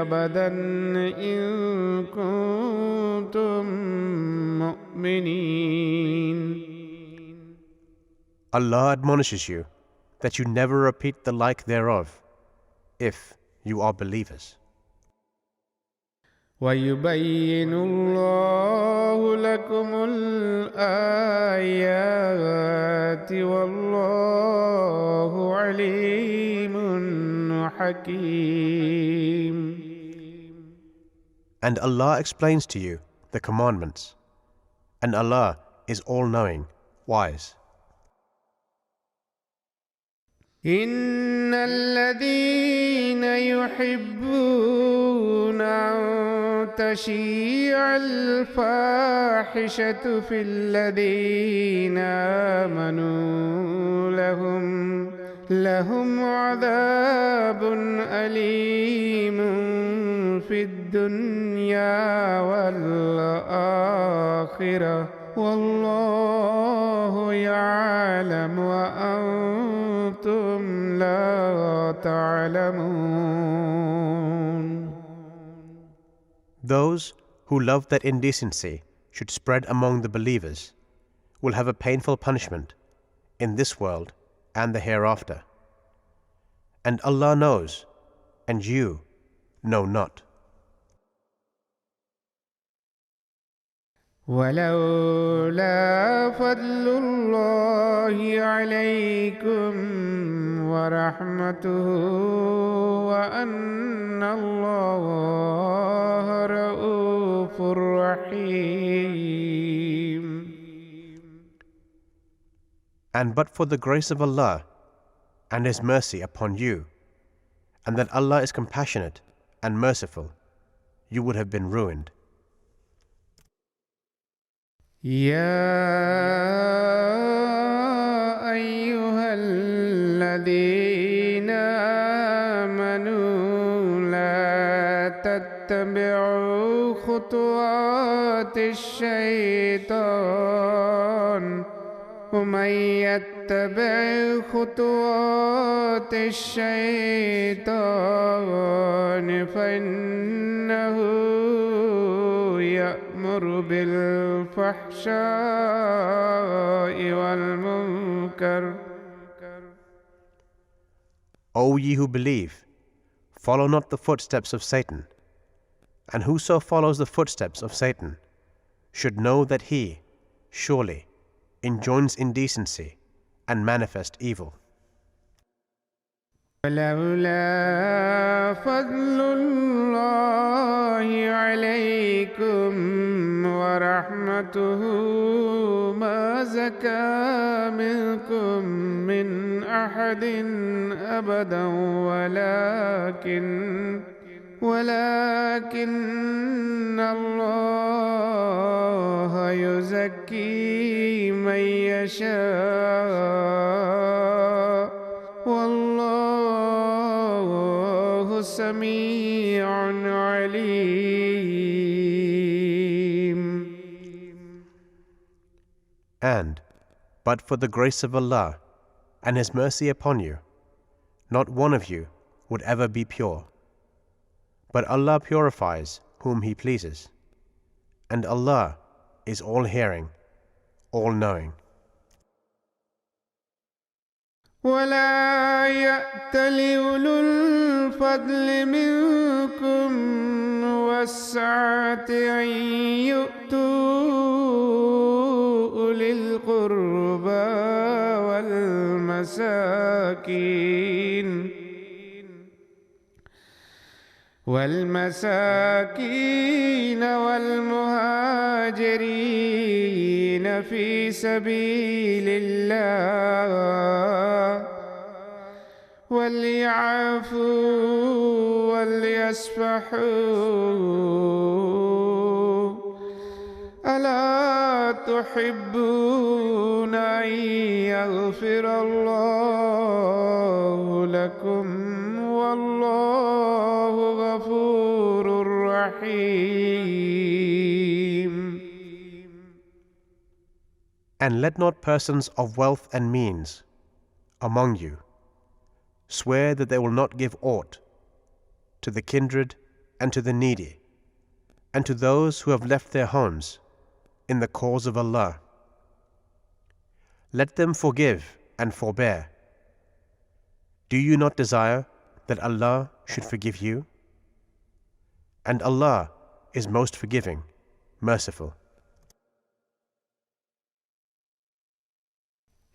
أبدا إن كنتم مؤمنين. Allah admonishes you that you never repeat the like thereof, if you are believers. ويبين الله لكم الآيات والله عليم حكيم. And Allah explains to you the commandments, and Allah is all-knowing, wise. إن الذين يحبون أن تشيع الفاحشة في الذين آمنوا لهم عذاب أليم في الدنيا والآخرة والله يعلم وأنتم لا تعلمون. Those who love that indecency should spread among the believers will have a painful punishment in this world and the hereafter. And Allah knows, and you know not. ولولا فضل الله عليكم ورحمته وأن الله رؤوف رحيم. And but for the grace of Allah and His mercy upon you, and that Allah is compassionate and merciful, you would have been ruined. يا أيها الذين آمنوا لا تتبعوا خطوات الشيطان ومن يتبع خطوات الشيطان فإنه يأمر بالفحشاء والمنكر. O ye who believe, follow not the footsteps of Satan, and whoso follows the footsteps of Satan should know that he, surely, enjoins indecency and manifest evil. ولولا فضل الله عليكم ورحمته ما زكى منكم من أحد أبدا ولكن الله يزكي من يشاء والله سميع عليم. And, but for the grace of Allah and His mercy upon you, not one of you would ever be pure. But Allah purifies whom He pleases, and Allah is all-hearing, all-knowing. ولا يأتل أولو الفضل منكم والسعة أن يؤتوا أولي القربى والمساكين والمهاجرين في سبيل الله وليعفوا وليصفحوا ألا تحبون أن يغفر الله لكم والله غفور رحيم. And let not persons of wealth and means among you swear that they will not give aught to the kindred and to the needy and to those who have left their homes in the cause of Allah. Let them forgive and forbear. Do you not desire that Allah should forgive you? And Allah is most forgiving, merciful.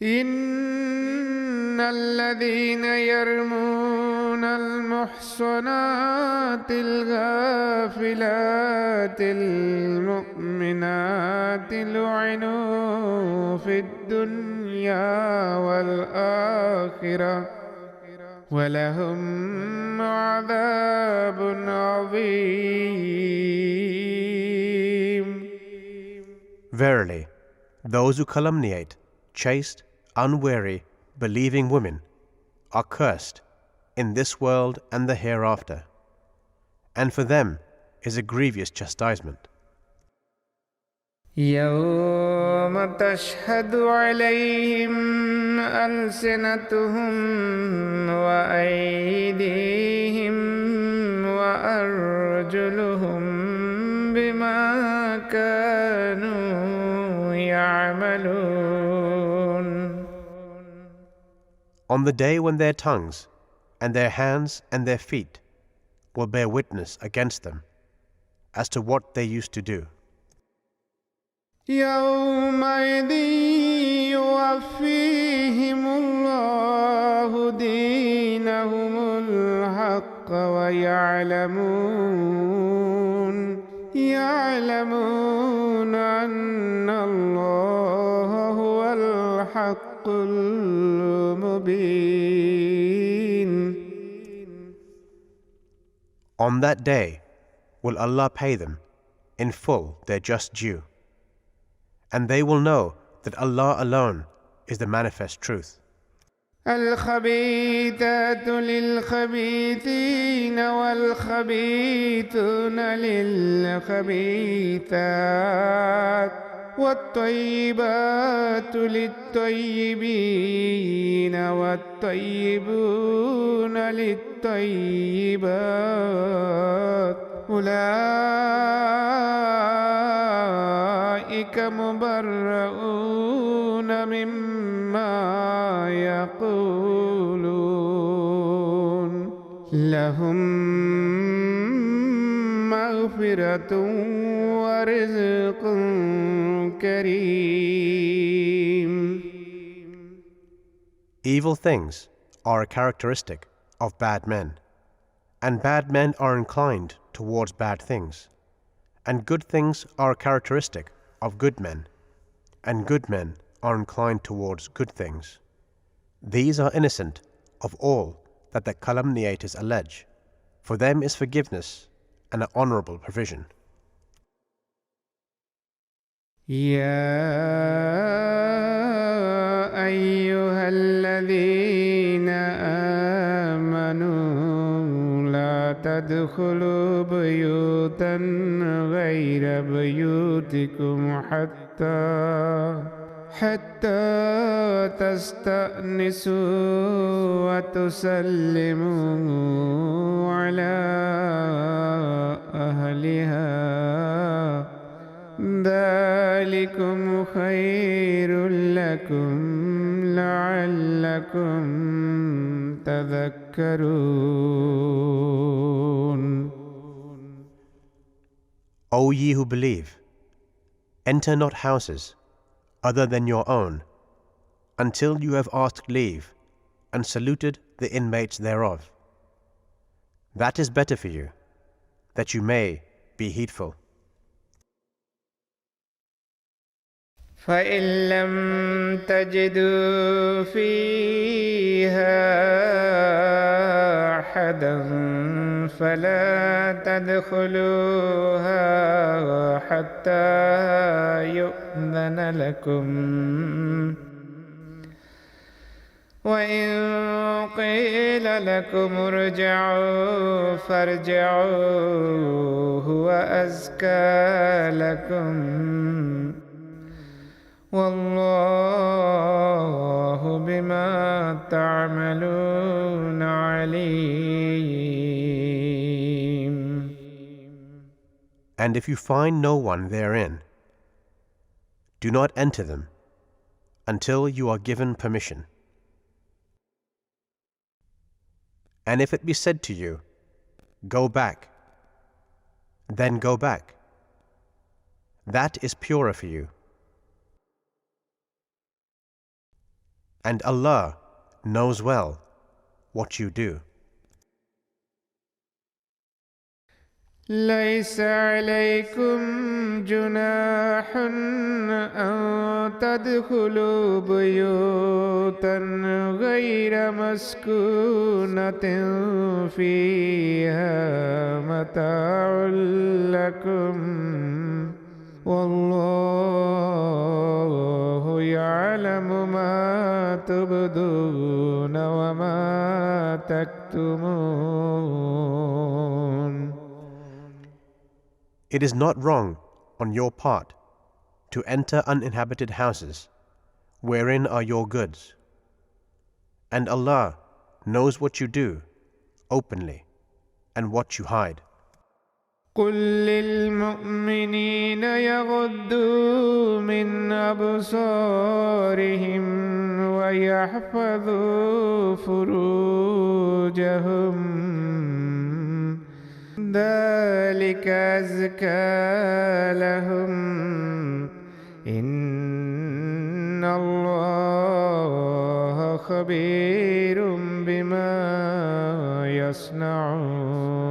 إن الذين يرمون المحصنات الغافلات المؤمنات لعنوا في الدنيا والآخرة ولهم عذاب عظيم. Verily, those who calumniate chaste, unwary, believing women are cursed in this world and the hereafter, and for them is a grievous chastisement. يوم تشهد عليهم ألسنتهم وأيديهم وأرجلهم بما كانوا يعملون. On the day when their tongues and their hands and their feet will bear witness against them as to what they used to do. يومئذ يوفيهم الله دينهم الحق ويعلمون أن الله هو الحق المبين. On that day will Allah pay them in full their just due, and they will know that Allah alone is the manifest truth. الخبيثات للخبيثين والخبيثون للخبيثات والطيبات للطيبين والطيبون للطيبات أولئك مبرؤون مما يقولون لهم مغفرة ورزق كريم. Evil things are a characteristic of bad men, and bad men are inclined towards bad things, and good things are a characteristic of good men, and good men are inclined towards good things. These are innocent of all that the calumniators allege. For them is forgiveness and an honorable provision. يا أيها الذين آمنوا لا تدخلوا بيوتا غير بيوتكم حتى تستأنسوا وتسلموا على أهلها ذلكم خير لكم لعلكم تذكرون. O ye who believe, enter not houses other than your own, until you have asked leave and saluted the inmates thereof. That is better for you, that you may be heedful. فإن لم تجدوا فيها أحدا فلا تدخلوها حتى يؤذن لكم وإن قيل لكم ارجعوا فارجعوا هو أزكى لكم والله بما تعملون عليم. And if you find no one therein, do not enter them until you are given permission. And if it be said to you, go back, then go back. That is purer for you. And Allah knows well what you do. ليس عليكم جناح أن تدخلوا بيوتا غير مسكونة فيها متاع لكم والله يعلم ما تبدون وما تكتمون. It is not wrong on your part to enter uninhabited houses wherein are your goods, and Allah knows what you do openly and what you hide. قل للمؤمنين يغضوا من أبصارهم ويحفظوا فروجهم ذلك أزكى لهم إن الله خبير بما يصنعون.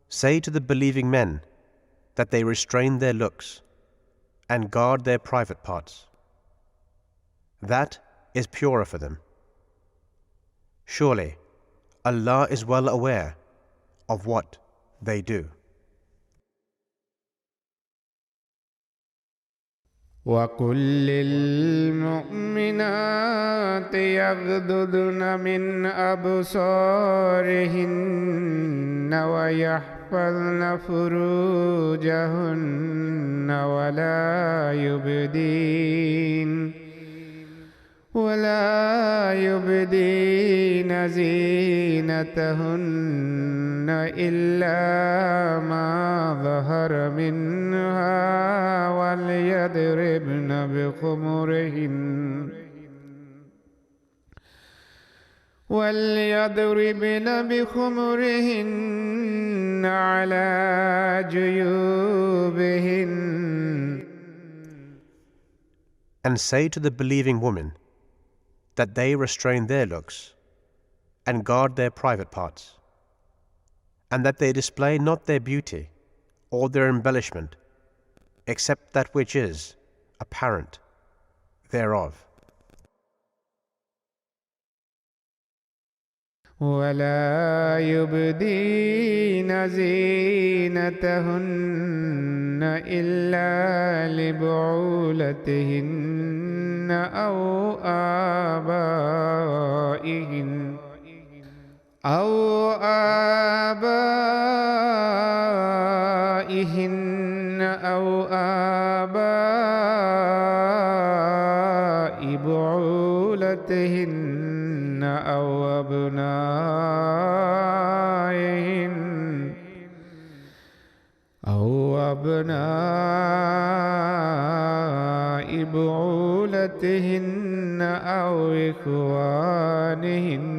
Say to the believing men that they restrain their looks and guard their private parts. That is purer for them. Surely, Allah is well aware of what they do. وَقُل لِّلْمُؤْمِنَاتِ يَغْضُضْنَ مِنْ أَبْصَارِهِنَّ وَيَحْفَظْنَ فُرُوجَهُنَّ ولا يبدين زينتهن إلا ما ظهر منها وليضربن بخمرهن على جيوبهن. And say to the believing women that they restrain their looks and guard their private parts, and that they display not their beauty or their embellishment except that which is apparent thereof. ولا يبدين زينتهن إلا لبعولتهن أو آبائهن أو آباء بعولتهن أو أبناء بعولتهن أو إخوانهن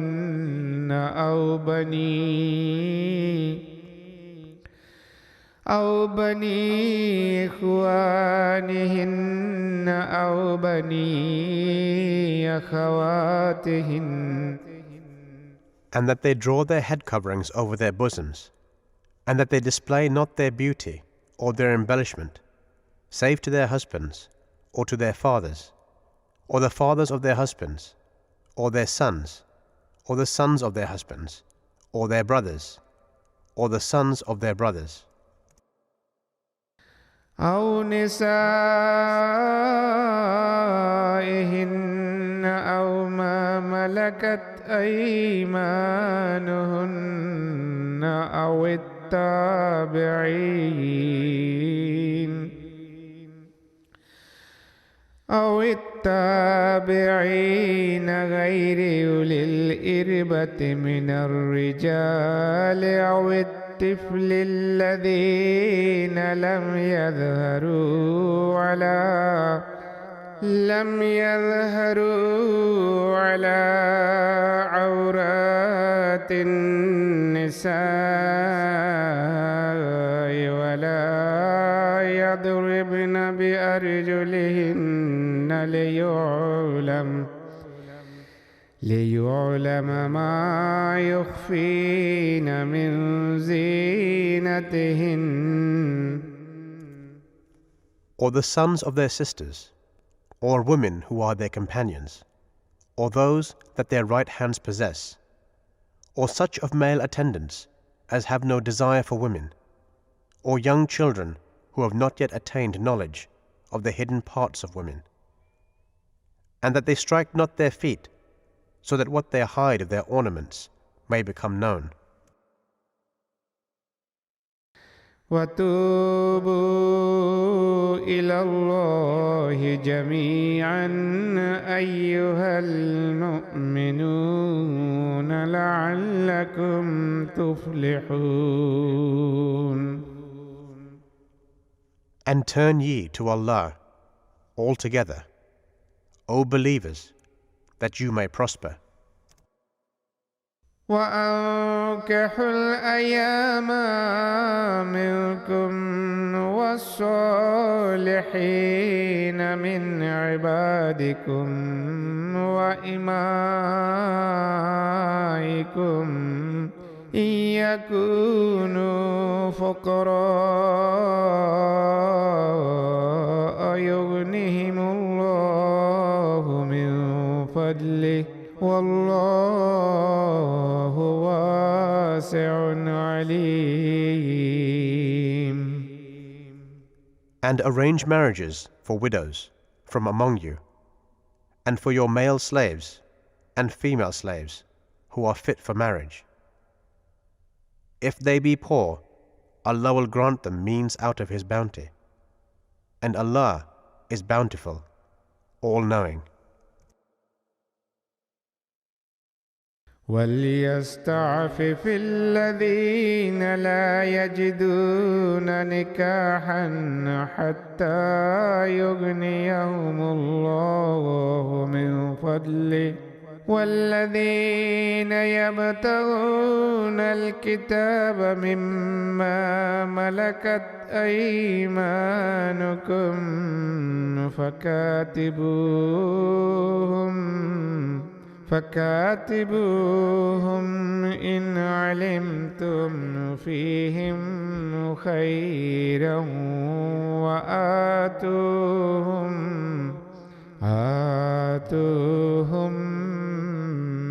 أو بني إخوانهن أو بني أخواتهن. And that they draw their head coverings over their bosoms, and that they display not their beauty or their embellishment, save to their husbands, or to their fathers, or the fathers of their husbands, or their sons, or the sons of their husbands, or their brothers, or the sons of their brothers. أو نسائهن أو ما ملكت أيمانهن أو التابعين غير أولي الإربة من الرجال أو الطفل الذين لم لم يظهروا على عورات النساء ولا يضربن بأرجلهن ليعلم ما يخفين من زينتهن. Or the sons of their sisters, or women who are their companions, or those that their right hands possess, or such of male attendants as have no desire for women, or young children who have not yet attained knowledge of the hidden parts of women, and that they strike not their feet, so that what they hide of their ornaments may become known. وَتُوبُوا إِلَى اللَّهِ جَمِيعًا أَيُّهَا الْمُؤْمِنُونَ لَعَلَّكُمْ تُفْلِحُونَ. And turn ye to Allah altogether, O believers, that you may prosper. وَأَنكِحُوا الْأَيَامَ مِنكُمْ وَالصَّالِحِينَ مِنْ عِبَادِكُمْ وَإِمَائِكُمْ إِنْ يَكُونُوا فُقَرَاءَ يُغْنِهِمُ اللَّهُ مِنْ فَضْلِهِ وَاللَّهُ وَاسِعٌ عَلِيمٌ. And arrange marriages for widows from among you, and for your male slaves and female slaves who are fit for marriage. If they be poor, Allah will grant them means out of His bounty, and Allah is bountiful, all-knowing. وَلْيَسْتَعْفِفِ الَّذِينَ لَا يَجِدُونَ نِكَاحًا حَتَّى يُغْنِيَهُمُ اللَّهُ مِنْ فَضْلِهِ وَالَّذِينَ يَبْتَغُونَ الْكِتَابَ مِمَّا مَلَكَتْ أَيْمَانُكُمْ فكاتبوهم إن علمتم فيهم خيرا وآتوهم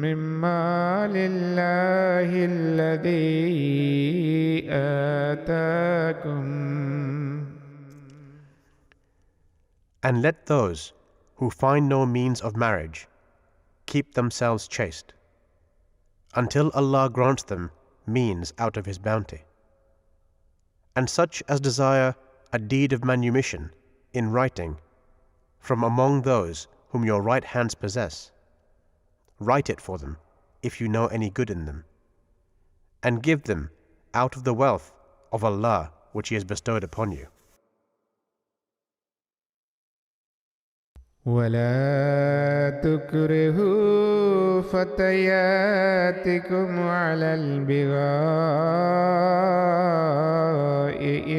مما لله الذي آتاكم. And let those who find no means of marriage keep themselves chaste, until Allah grants them means out of His bounty. And such as desire a deed of manumission in writing from among those whom your right hands possess, write it for them if you know any good in them, and give them out of the wealth of Allah which He has bestowed upon you. ولا تكرهوا فتياتكم على البغاء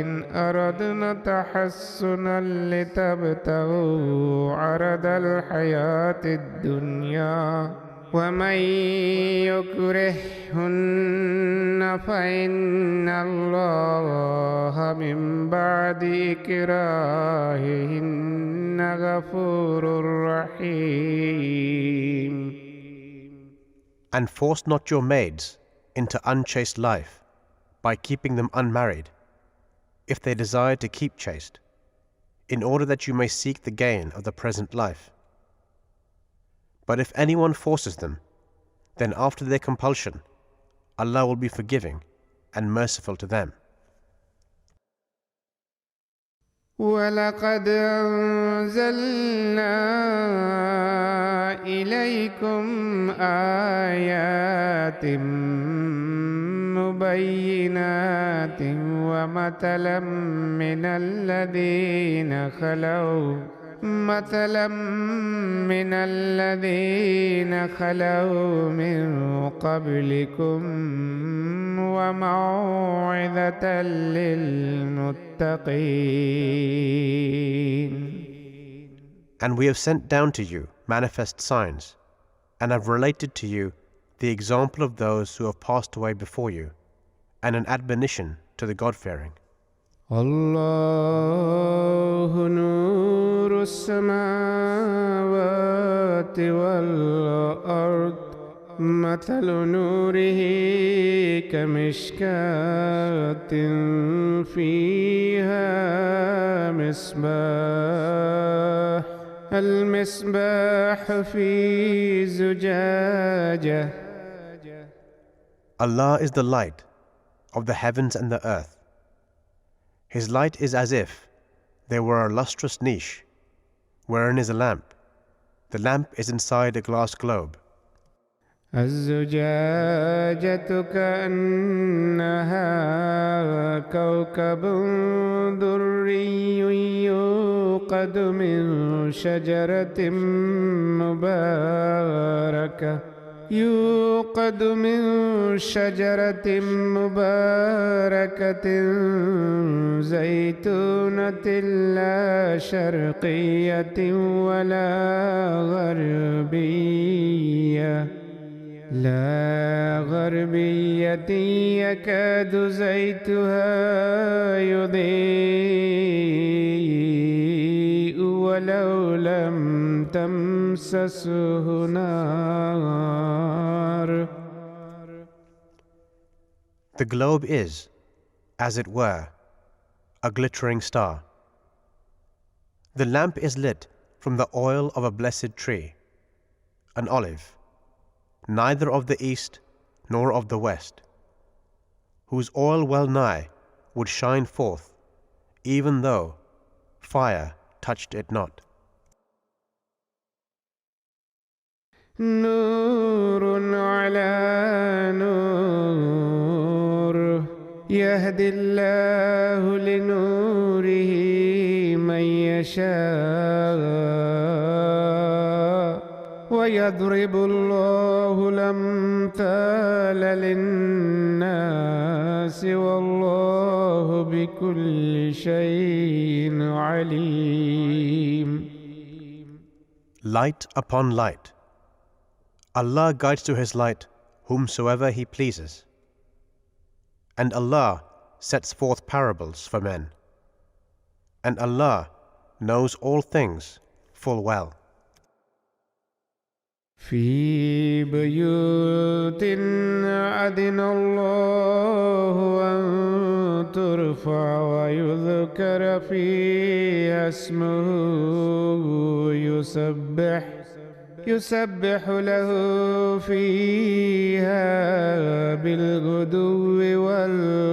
إن أردنا تحسنا لتبتغوا عرض الحياة الدنيا ومن يكرههن فإن الله من بعد إكراههن غفور رحيم. And force not your maids into unchaste life by keeping them unmarried, if they desire to keep chaste, in order that you may seek the gain of the present life. But if anyone forces them, then after their compulsion, Allah will be forgiving and merciful to them. وَلَقَدْ أَنزَلْنَا إِلَيْكُمْ آيَاتٍ مُبَيِّنَاتٍ وَمَثَلًا مِنَ الَّذِينَ خَلَوْا مثلا من الذين خلوا من قبلكم وموعظة للمتقين. And we have sent down to you manifest signs, and have related to you the example of those who have passed away before you, and an admonition to the God-fearing. الله نور السماوات والأرض مثل نوره كمشكاة فيها مصباح المصباح في زجاجة. Allah is the light of the heavens and the earth. His light is as if there were a lustrous niche, wherein is a lamp. The lamp is inside a glass globe. الزجاجة كأنها كوكب دري يوقد من شجرة مباركة زيتونة لا شرقية ولا غربية يكاد زيتها يضيء ولو لم تمسسه نار. The globe is, as it were, a glittering star. The lamp is lit from the oil of a blessed tree, an olive, neither of the east nor of the west, whose oil well nigh would shine forth, even though fire touched it not. نور على نور يهدي الله لنوره من يشاء ويضرب الله الأمثال للناس والله بكل شيء عليم. Light upon light. Allah guides to His light whomsoever He pleases. And Allah sets forth parables for men. And Allah knows all things full well. في بيوت أذن الله أن ترفع ويذكر فيها اسمه يسبح له فيها بالغدو والآصال.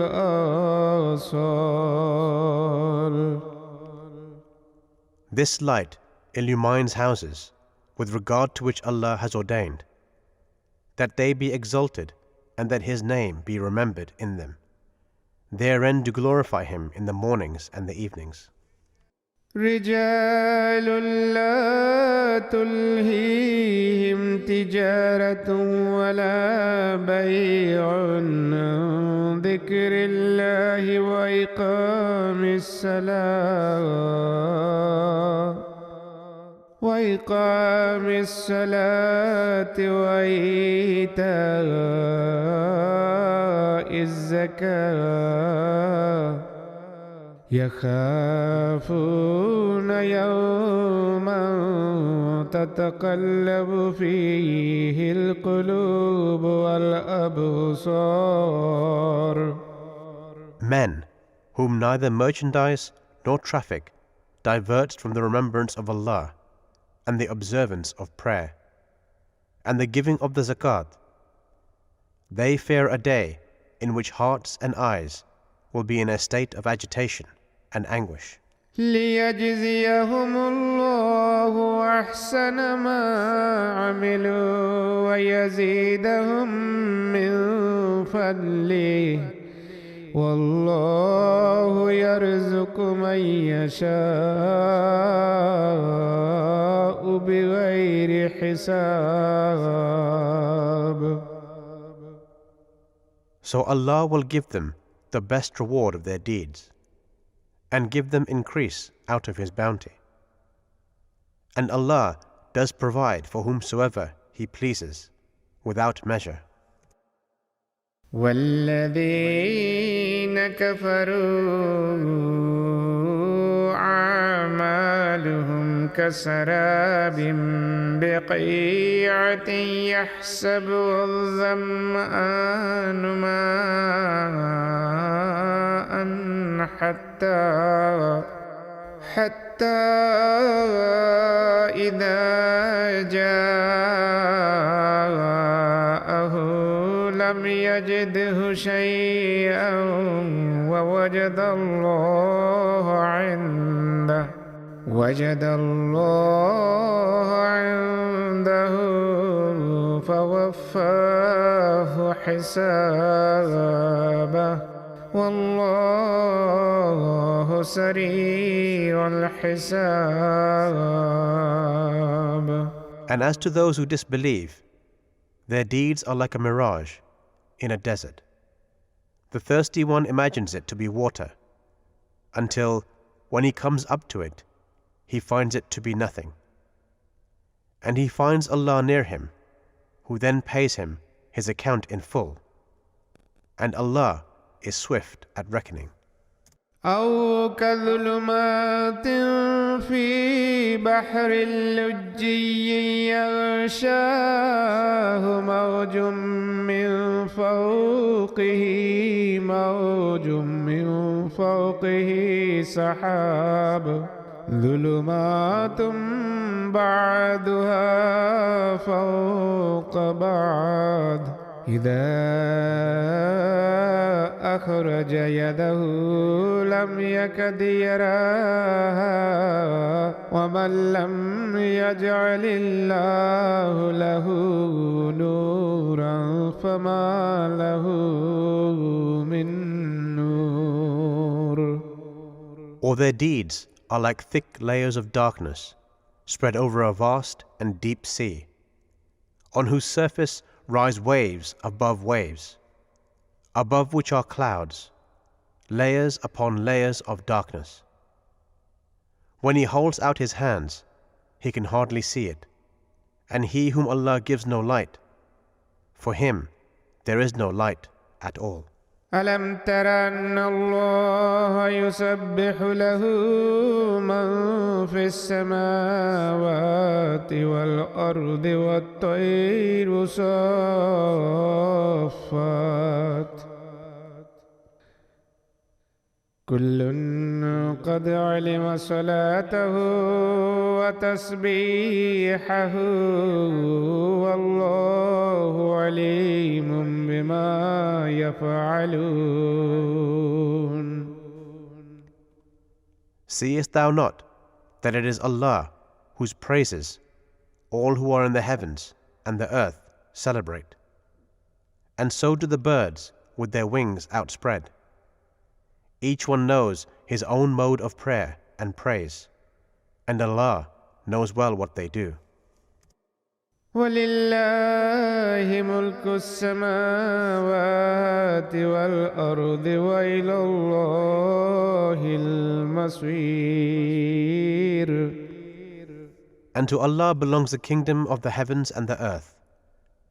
This light illumines houses with regard to which Allah has ordained, that they be exalted and that His name be remembered in them. Therein do glorify Him in the mornings and the evenings. رجال لا تلهيهم تجارة ولا بيع عن ذكر الله وإقام الصلاة وإيتاء الزكاة يخافون يوما تتقلب فيه القلوب والأبصار. Men whom neither merchandise nor traffic diverts from the remembrance of Allah and the observance of prayer and the giving of the zakat. They fear a day in which hearts and eyes will be in a state of agitation and anguish. ليجزيهم الله أحسن ما عملوا ويزيدهم من فضله والله يرزق من يشاء بغير حساب. So Allah will give them the best reward of their deeds, and give them increase out of His bounty. And Allah does provide for whomsoever He pleases, without measure. والذين كفروا أعمالهم كسراب بقيعة يحسبه الظمآن ماء حتى إذا جاءه لم يجده شيئا ووجد الله عنده فوفاه حسابه والله سريع الحساب. And as to those who disbelieve, their deeds are like a mirage in a desert. The thirsty one imagines it to be water, until, when he comes up to it, he finds it to be nothing. And he finds Allah near him, who then pays him his account in full. And Allah is swift at reckoning. أو كظلمات في بحر اللجي يغشاه موج من فوقه سحاب ظلمات بعضها فوق بعض إذا أخرج يده لم يكد يراها ومن لم يجعل الله له نورا فما له من نور. Or their deeds are like thick layers of darkness spread over a vast and deep sea, on whose surface rise waves, above which are clouds, layers upon layers of darkness. When he holds out his hands, he can hardly see it, and he whom Allah gives no light, for him there is no light at all. ألم تر أن الله يسبح له من في السماوات والأرض والطير صافات كل قد علم صلاته وتسبيحه والله عليم بما يفعلون. Seest thou not that it is Allah whose praises all who are in the heavens and the earth celebrate, and so do the birds with their wings outspread. Each one knows his own mode of prayer and praise, and Allah knows well what they do. وَلِلَّهِ مُلْكُ السَّمَاوَاتِ وَالْأَرْضِ وَإِلَى اللَّهِ الْمَصِيرُ. And to Allah belongs the kingdom of the heavens and the earth,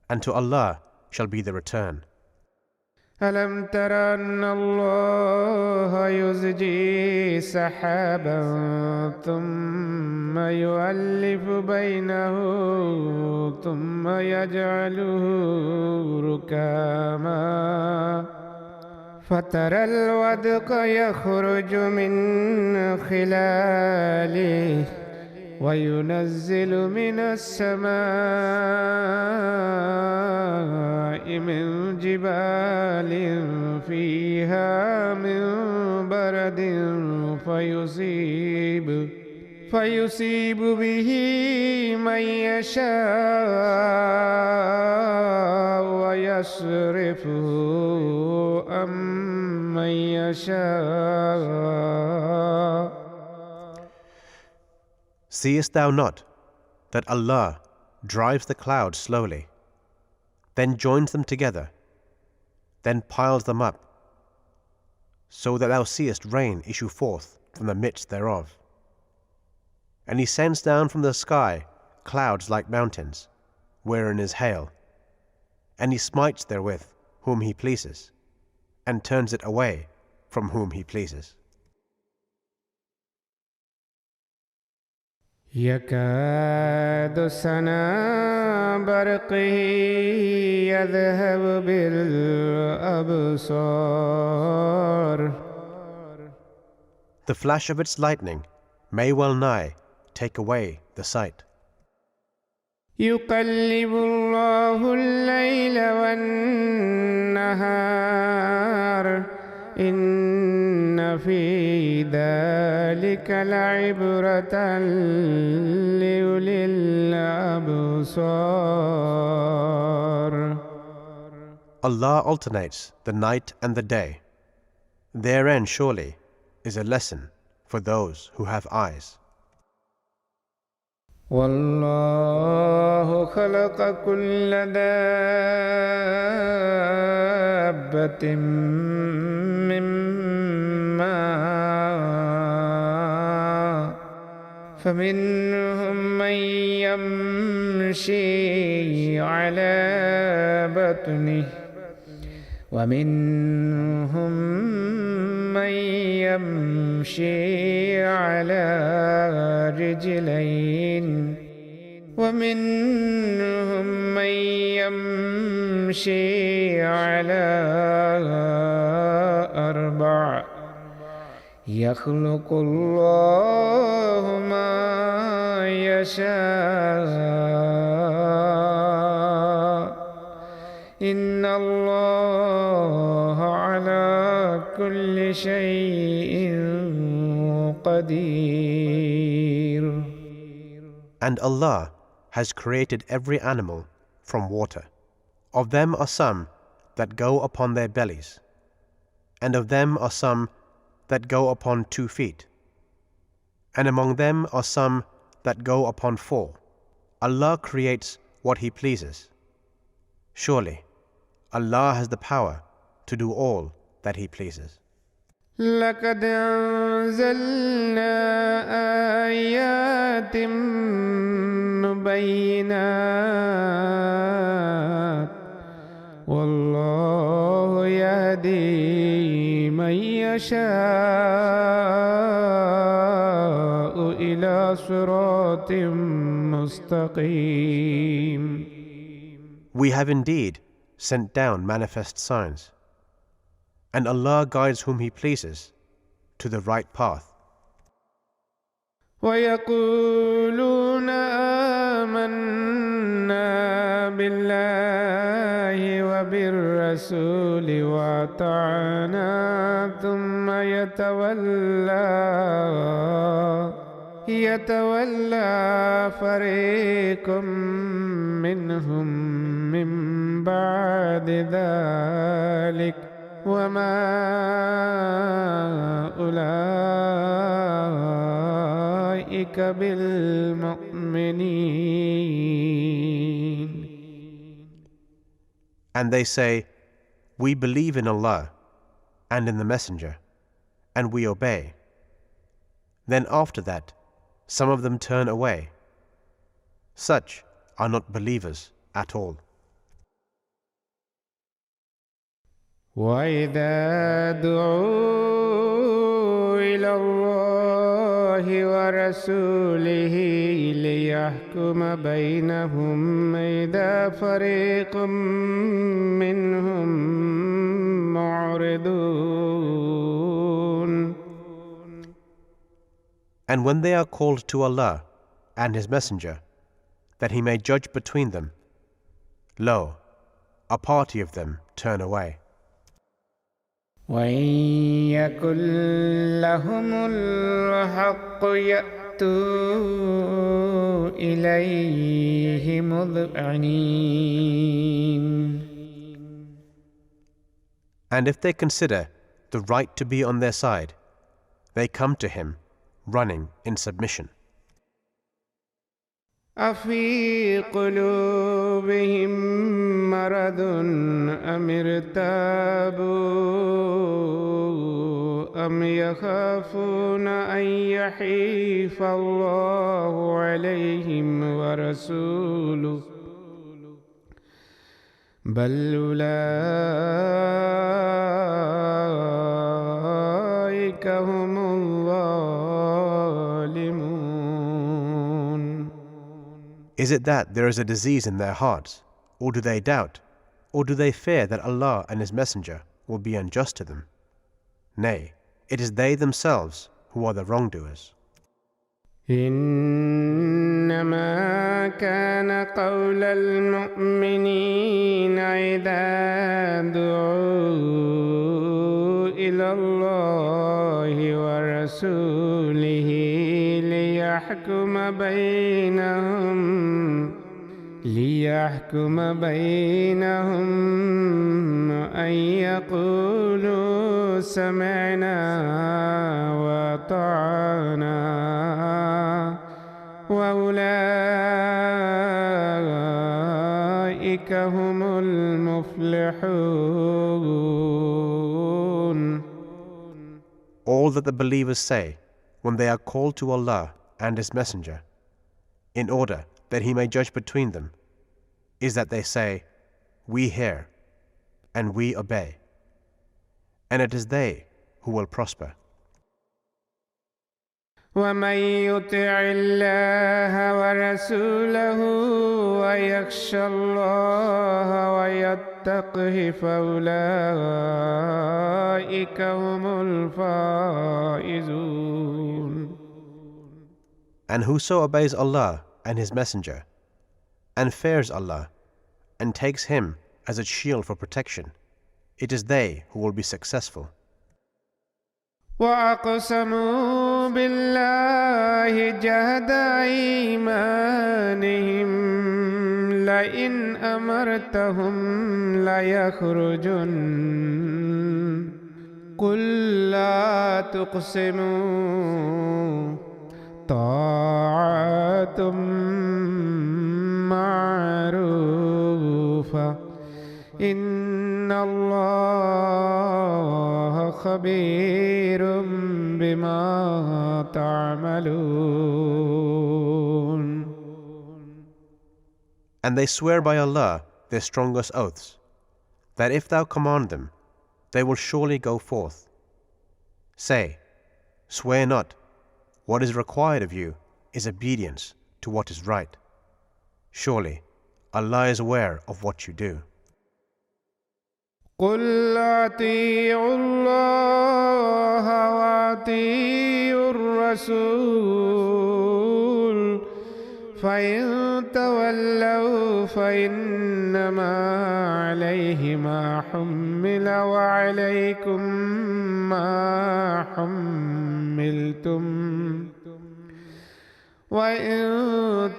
and to Allah shall be the return. ألم تر أن الله يزجي سحابا ثم يؤلف بينه ثم يجعله ركاما فترى الودق يخرج من خلاله وينزل من السماء من جبال فيها من برد فيصيب به من يشاء ويصرفه عن من يشاء. Seest thou not that Allah drives the clouds slowly, then joins them together, then piles them up, so that thou seest rain issue forth from the midst thereof? And He sends down from the sky clouds like mountains, wherein is hail, and He smites therewith whom He pleases, and turns it away from whom He pleases. يكاد سنا برقه يذهب بالأبصار. The flash of its lightning may well nigh take away the sight. يقلب الله الليل والنهار إن في ذلك لعبرة لأولي الأبصار. Allah alternates the night and the day. Therein surely is a lesson for those who have eyes. والله خلق كل دابة من ماء فمنهم من يمشي على بطنه ومنهم من يمشي على رجلين ومنهم من يمشي على أربع يخلق الله ما يشاء إن الله على كل شيء قدير. And Allah has created every animal from water. Of them are some that go upon their bellies, and of them are some that go upon 2 feet, and among them are some that go upon 4. Allah creates what He pleases. Surely, Allah has the power to do all that He pleases. لقد أنزلنا آيات مبينات والله يهدي من يشاء إلى صراط مستقيم. We have indeed sent down manifest signs, and Allah guides whom He pleases to the right path. ويقولون آمنا بالله وبالرسول وأطعنا ثم يتولى فريق منهم من بعد ذلك وما أولئك بالمؤمنين. And they say, we believe in Allah and in the Messenger, and we obey. Then after that, some of them turn away. Such are not believers at all. وإذا دعوا إلى الله ورسوله ليحكم بينهم إذا فريق منهم معرضون. And when they are called to Allah and His Messenger, that He may judge between them, lo, a party of them turn away. وإن يكن لهم الحق يأتوا إليه مذعنين. And if they consider the right to be on their side, they come to him running in submission. أفي قلوبهم مرض أم ارتابوا أم يخافون أن يحيف الله عليهم ورسوله بل أولئك هم الظالمون. Is it that there is a disease in their hearts, or do they doubt, or do they fear that Allah and His Messenger will be unjust to them? Nay, it is they themselves who are the wrongdoers. إنما كان قول المؤمنين إذا دعوا إلى الله ورسوله ليحكم بينهم أن يقولوا سمعنا وأطعنا وأولئك هم المفلحون. All that the believers say when they are called to Allah and His Messenger, in order that He may judge between them, is that they say, "We hear and we obey," and it is they who will prosper. ومن يطع الله ورسوله ويخشى الله ويتقه فأولئك هم الفائزون. And whoso obeys Allah and His Messenger, and fears Allah, and takes Him as a shield for protection, it is they who will be successful. وأقسموا بالله جهد أيمانهم لئن أمرتهم ليخرجن قل لا تقسموا طاعة معروفة إن الله خبير بما تعملون. And they swear by Allah their strongest oaths, that if thou command them, they will surely go forth. Say, swear not. What is required of you is obedience to what is right. Surely Allah is aware of what you do. قل أطيعوا الله وأطيعوا الرسول فإن تولوا فإنما عليه ما حمل وعليكم ما حملتم وإن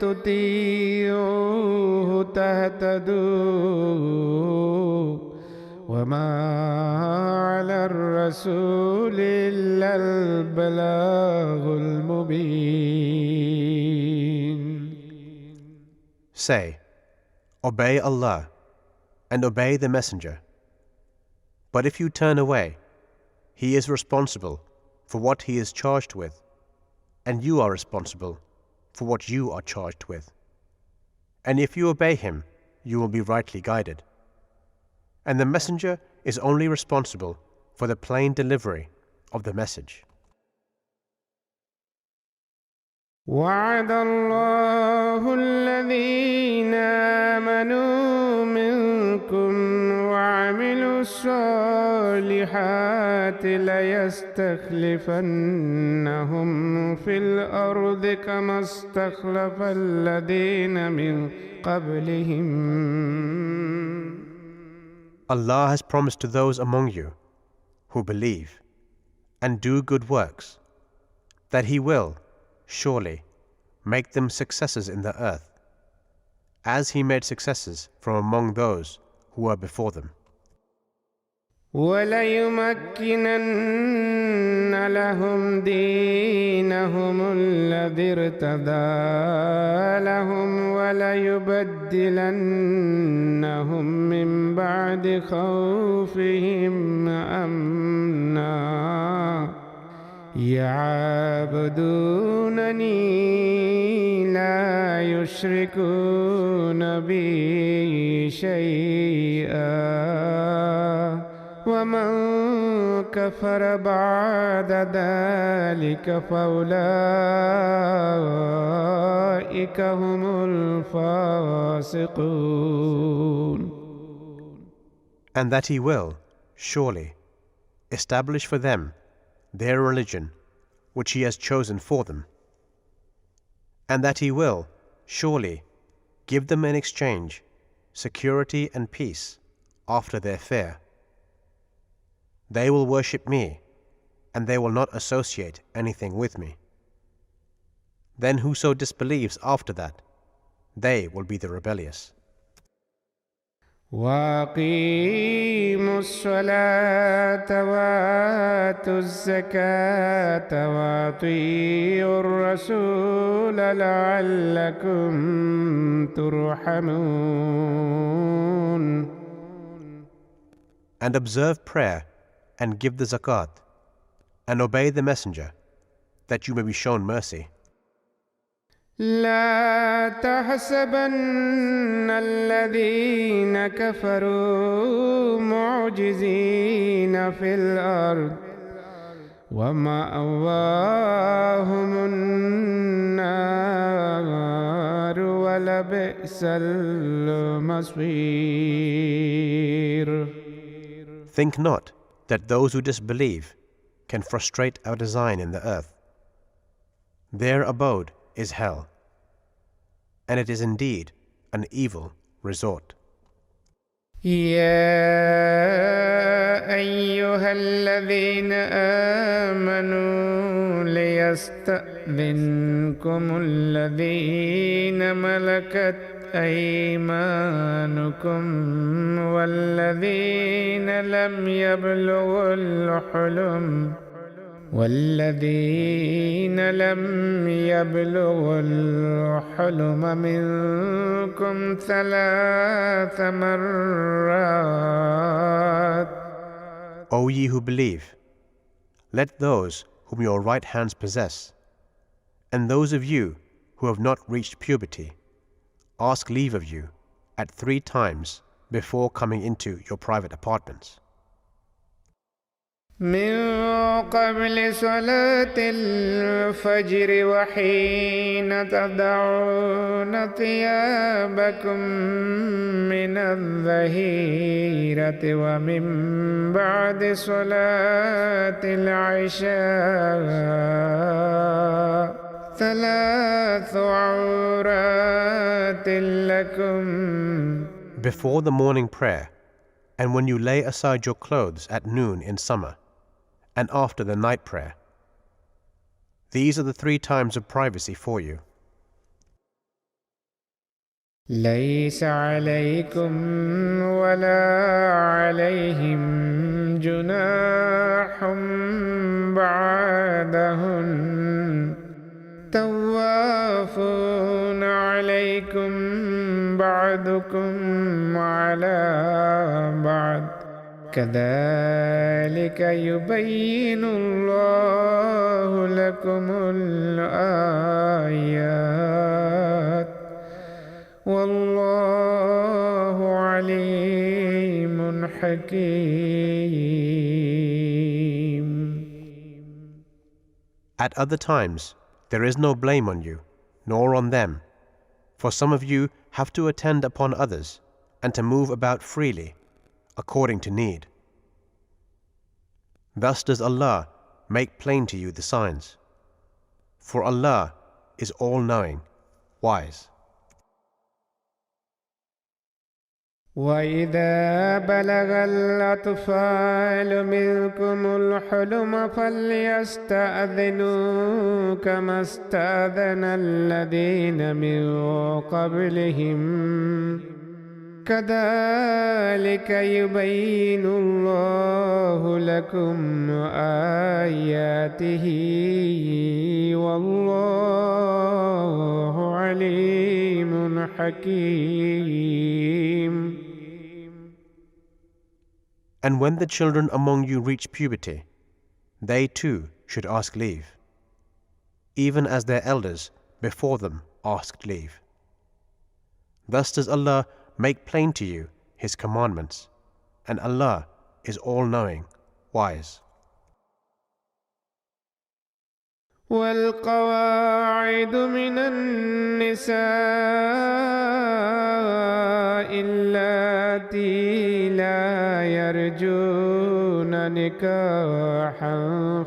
تطيعوه تهتدوا وما على الرسول إلا البلاغ المبين. Say, obey Allah and obey the Messenger. But if you turn away, He is responsible for what He is charged with, and you are responsible for what you are charged with. And if you obey Him, you will be rightly guided. And the Messenger is only responsible for the plain delivery of the message. وعد الله الذين آمنوا منكم وعملوا الصالحات ليستخلفنهم في الأرض كما استخلف الذين من قبلهم. Allah has promised to those among you who believe and do good works that He will surely make them successors in the earth, as He made successors from among those who were before them. وليمكنن لهم دينهم الذي ارتضى لهم وليبدلنهم من بعد خوفهم أمنا يعبدونني لا يشركون بي شيئا ومن كفر بعد ذلك فأولئك هم الفاسقون. And that He will, surely, establish for them their religion which He has chosen for them, and that He will, surely, give them in exchange security and peace after their fear. They will worship me, and they will not associate anything with me. Then whoso disbelieves after that, they will be the rebellious. وَأَقِيمُوا الصَّلَاةَ وَآتُوا الزَّكَاةَ وَأَطِيعُوا الرَّسُولَ لَعَلَّكُمْ تُرْحَمُونَ. And observe prayer, and give the zakat, and obey the messenger, that you may be shown mercy. لا تحسبن الذين كفروا معجزين في الأرض ومأواهم النار ولبئس المصير. Think not that those who disbelieve can frustrate our design in the earth. Their abode is hell, and it is indeed an evil resort. يا أيها الذين آمنوا ليستأذنكم الذين ملكت أيمانكم والذين لم يبلغوا الحلم منكم 3 مرات. O ye who believe, let those whom your right hands possess, and those of you who have not reached puberty, ask leave of you at 3 times before coming into your private apartments. من قبل صلاة الفجر وحين تضعون ثيابكم من الظهيرة ومن بعد صلاة العشاء 3 عورات لكم. Before the morning prayer, and when you lay aside your clothes at noon in summer, and after the night prayer. These are the 3 times of privacy for you. ليس عليكم ولا عليهم جناح بعدهن طوافون عليكم بعضكم على بعض كذلك يبين الله لكم الآيات والله عليم حكيم. At other times, there is no blame on you, nor on them, for some of you have to attend upon others and to move about freely, according to need. Thus does Allah make plain to you the signs, for Allah is all-knowing, wise. وَإِذَا بَلَغَ الْأَطْفَالُ مِنكُمُ الْحُلُمَ فَلْيَسْتَأْذِنُوا كَمَا اسْتَأْذَنَ الَّذِينَ مِن قَبْلِهِمْ كذلك يبين الله لكم آياته والله عليم حكيم. And when the children among you reach puberty, they too should ask leave, even as their elders before them asked leave. Thus does Allah make plain to you His commandments, and Allah is all-knowing, wise. والقواعد من النساء اللاتي لا يرجون نكاحا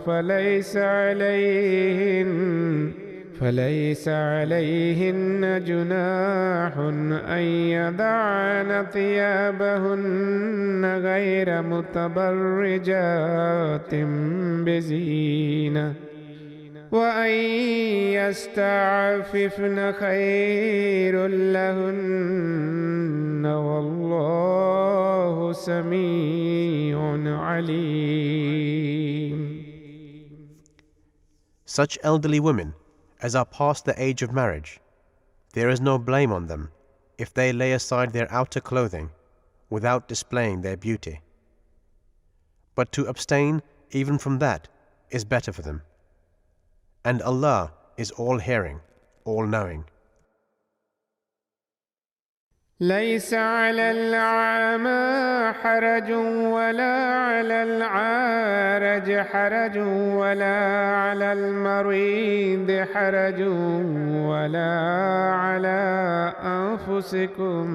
فليس عليهن جناح أن يضعن ثيابهن غير متبرجات بزينة وأن يستعففن خير لهن والله سميع عليم. Such elderly women as are past the age of marriage, there is no blame on them if they lay aside their outer clothing without displaying their beauty. But to abstain even from that is better for them. And Allah is all-hearing, all-knowing. ليس على الأعمى حرج ولا على العارج حرج ولا على المريض حرج ولا على أنفسكم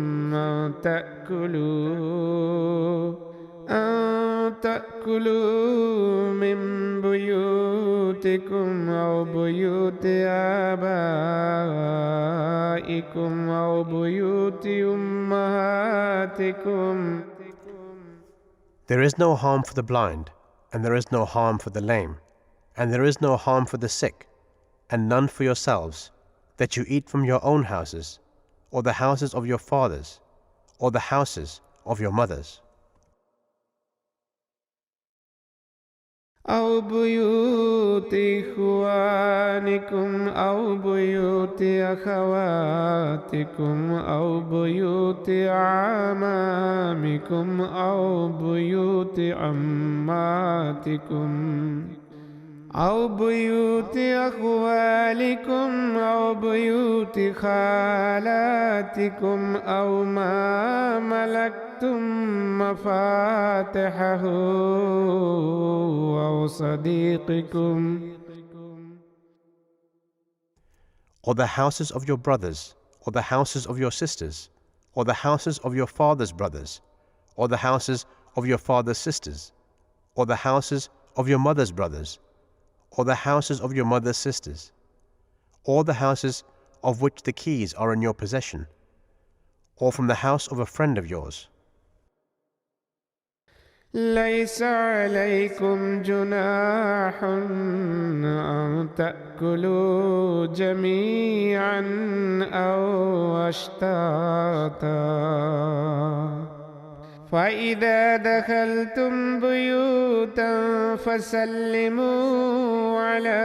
أن تأكلوا من بيوتكم أو بيوت آبائكم أو بيوت أمهاتكم. There is no harm for the blind, and there is no harm for the lame, and there is no harm for the sick, and none for yourselves, that you eat from your own houses, or the houses of your fathers, or the houses of your mothers. أو بيوت إخوانكم أو بيوت أخواتكم أو بيوت أعمامكم أو بيوت عماتكم أو بيوت أخوالكم أو بيوت خالاتكم أو ما ملكتم مفاتحه أو صديقكم. Or the houses of your brothers, or the houses of your sisters, or the houses of your father's brothers, or the houses of your father's sisters, or the houses of your mother's brothers, or the houses of your mother's sisters, or the houses of which the keys are in your possession, or from the house of a friend of yours. ليس عليكم جناح أن تأكلوا جميعا أو أشتاتا فإذا دخلتم بيوتا فسلموا على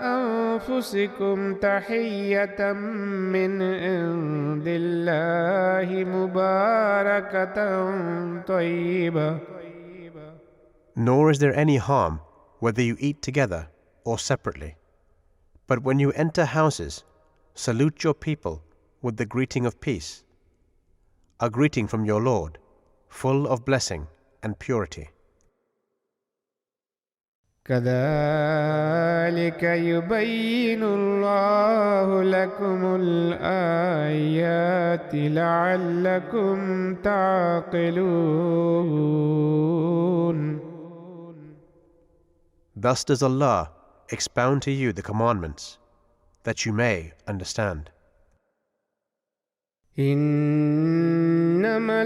أنفسكم تحية من عند الله مباركة طيبة. Nor is there any harm whether you eat together or separately. But when you enter houses, salute your people with the greeting of peace, a greeting from your Lord, full of blessing and purity. كذلك يبين الله لكم الآيات لعلكم تعقلون. Thus does Allah expound to you the commandments, that you may understand. إنما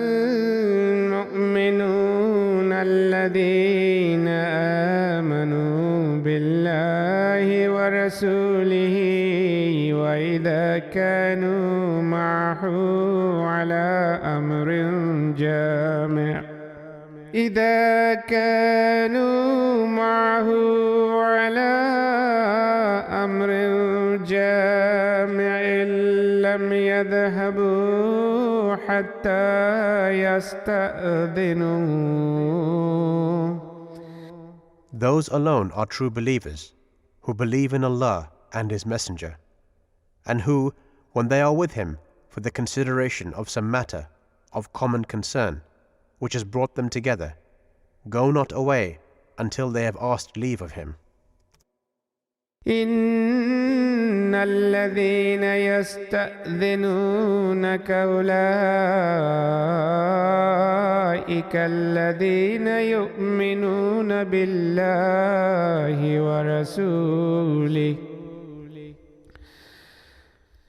المؤمنون الذين آمنوا بالله ورسوله وإذا كانوا معه على إذا كانوا معه على أمر جامع لم يذهبوا حتى يستأذنوه. Those alone are true believers, who believe in Allah and His Messenger, and who, when they are with Him for the consideration of some matter of common concern, which has brought them together, go not away until they have asked leave of Him. إن الذين يستأذنونك أولئك الذين يؤمنون بالله ورسوله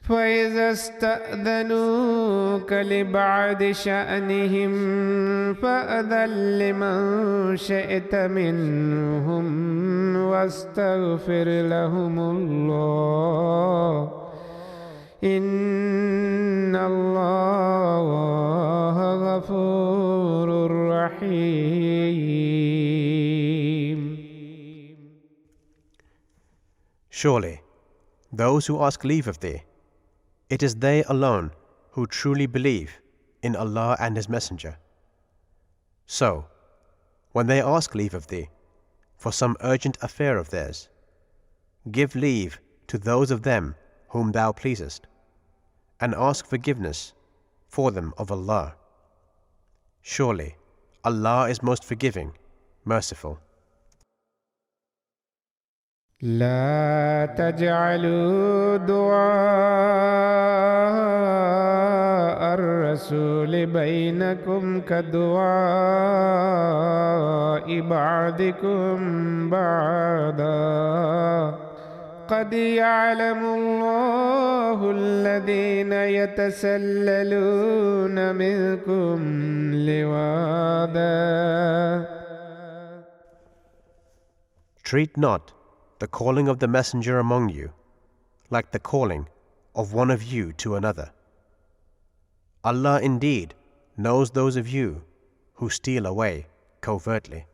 فإذا استأذنوك لبعض شأنهم فأذن لمن شئت منهم واستغفر لهم الله إن الله غفور رحيم. Surely, those who ask leave of thee, it is they alone who truly believe in Allah and His Messenger. So, when they ask leave of thee for some urgent affair of theirs, give leave to those of them whom thou pleasest, and ask forgiveness for them of Allah. Surely, Allah is most forgiving, merciful. لا تجعلوا دعاء الرسول بينكم كدعاء بعضكم بعضا قد يعلم الله الذين يتسللون منكم لواذا. Treat not the calling of the messenger among you like the calling of one of you to another. Allah indeed knows those of you who steal away covertly.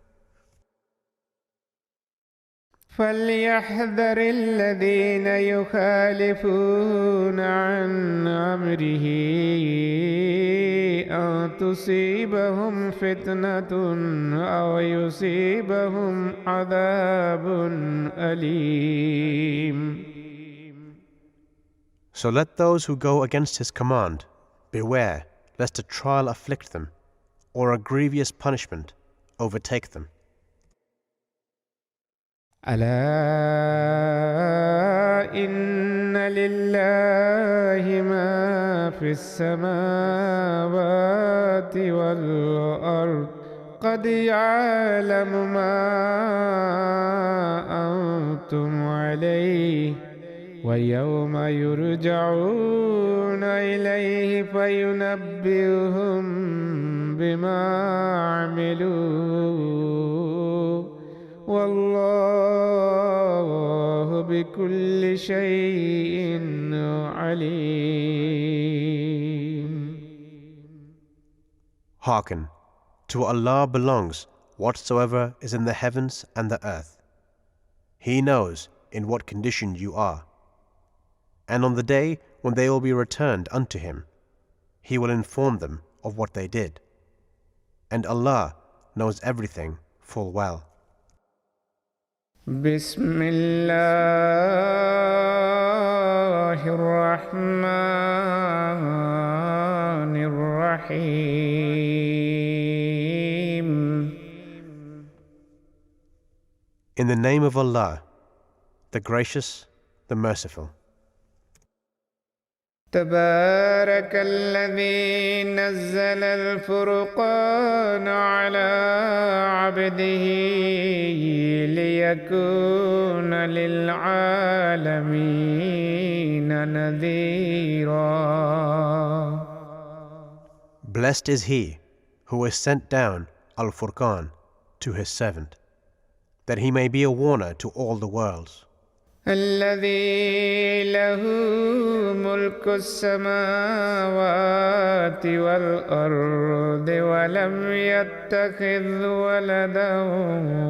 فليحذر الذين يخالفون عن أمره أن تصيبهم فتنة أو يصيبهم عذاب أليم. So let those who go against His command beware lest a trial afflict them or a grievous punishment overtake them. ألا إن لله ما في السماوات والأرض قد يعلم ما أنتم عليه ويوم يرجعون إليه فينبئهم بما عملوا والله بكل شيء عليم. Hearken, to Allah belongs whatsoever is in the heavens and the earth. He knows in what condition you are. And on the day when they will be returned unto Him, He will inform them of what they did. And Allah knows everything full well. بسم الله الرحمن الرحيم. In the name of Allah, the Gracious, the Merciful. تبارك الذي نزل الفرقان على عبده ليكون للعالمين نذيرا. Blessed is He who has sent down Al-Furqan to His servant, that He may be a warner to all the worlds. الذي له ملك السماوات والأرض ولم يتخذ ولدا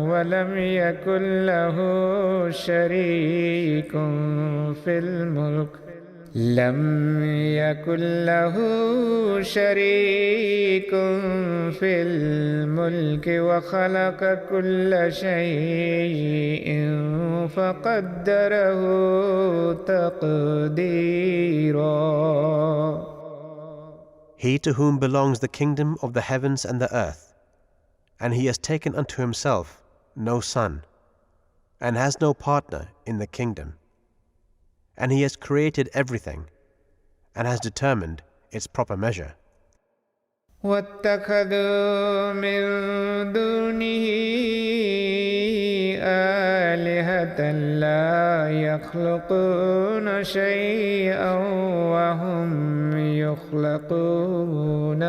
ولم يكن له شريك في الملك وخلق كل شيء فقدره تقديرا. He to whom belongs the kingdom of the heavens and the earth, and he has taken unto himself no son, and has no partner in the kingdom. And he has created everything, and has determined its proper measure. واتخذوا من دونه آلهة لا يخلقون شيئا وهم يخلقون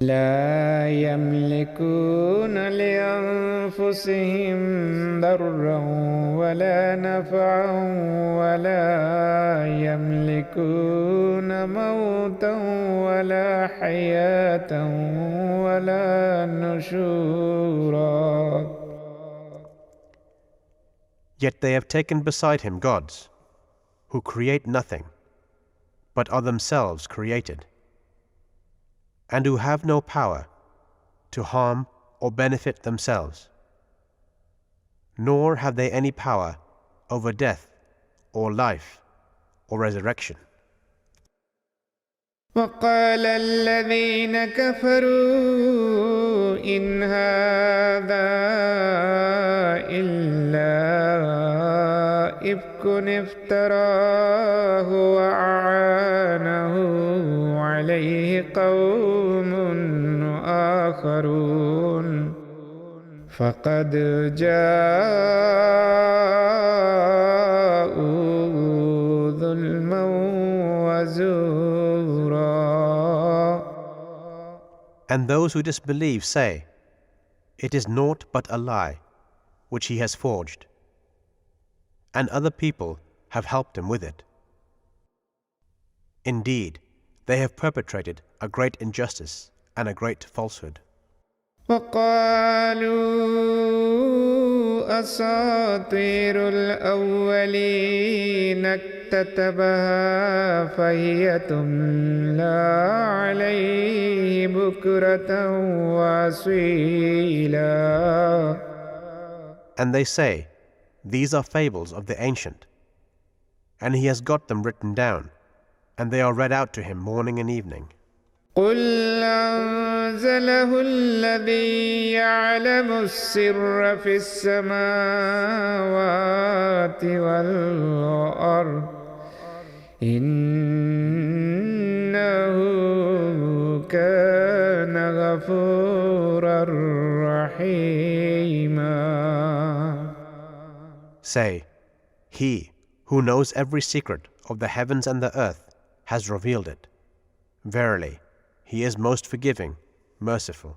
لا يملكون لأنفسهم ضرا ولا نفعا ولا يملكون موتا ولا حياة ولا نشورا. Yet they have taken beside him gods, who create nothing, but are themselves created, and who have no power to harm or benefit themselves, nor have they any power over death or life or resurrection. وقال الذين كفروا إن هذا إلا إفك افتراه وأعانه عليه قوم آخرون فقد جاءوا ظلما وزورا. And those who disbelieve say, it is naught but a lie which he has forged, and other people have helped him with it. Indeed, they have perpetrated a great injustice and a great falsehood. وقالوا أساطير الأولين اكتتبها فهي تملى عليه بكرة وأصيلا. And they say, these are fables of the ancient, and he has got them written down, and they are read out to him morning and evening. قل أنزله الذي يعلم السر في السماوات والأرض إنه كان غفورا رحيما. Say, he who knows every secret of the heavens and the earth has revealed it. Verily, he is most forgiving, merciful.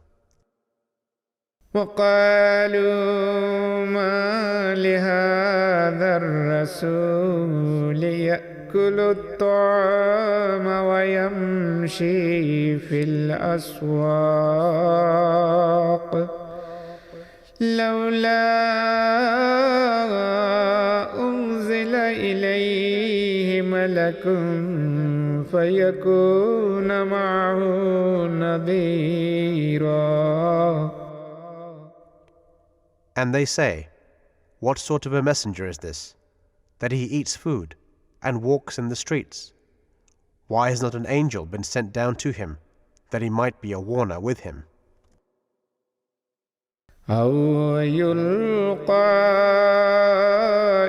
وقالوا ما لهذا الرسول يأكل الطعام ويمشي في الأسواق لولا أنزل إليه ملك فيكون معه نذيرا. And they say, what sort of a messenger is this, that he eats food and walks in the streets? Why has not an angel been sent down to him, that he might be a warner with him? أو يلقى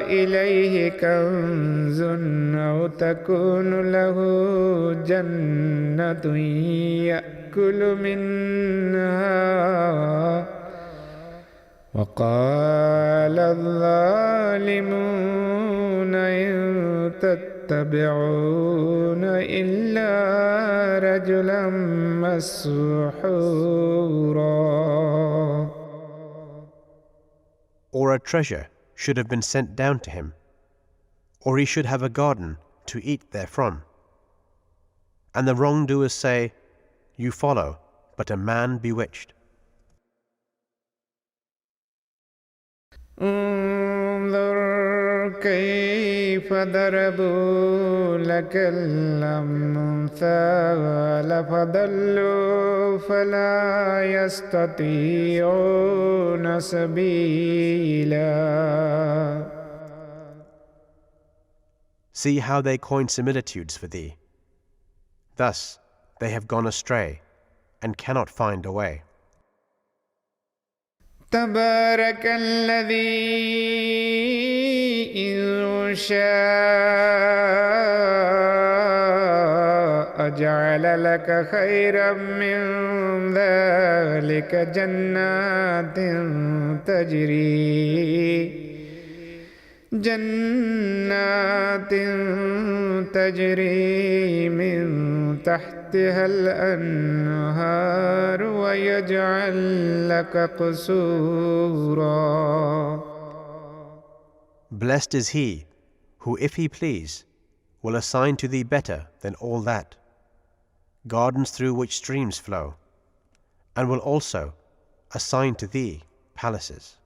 إليه كنز أو تكون له جنة يأكل منها وقال الظالمون إن تتبعون إلا رجلا مسحورا. or a treasure should have been sent down to him, or he should have a garden to eat therefrom. And the wrongdoers say, You follow but a man bewitched. انظر كيف ضربوا لك الأمثال فضلوا فلا يستطيعون سبيلا. See how they coin similitudes for thee. Thus they have gone astray and cannot find a way. تبارك الذي إن شاء جعل لك خيرا من ذلك جنات تجري من تحتها الأنهار ويجعل لك قصورا. Blessed is he who, if he please, will assign to thee better than all that, gardens through which streams flow, and will also assign to thee palaces.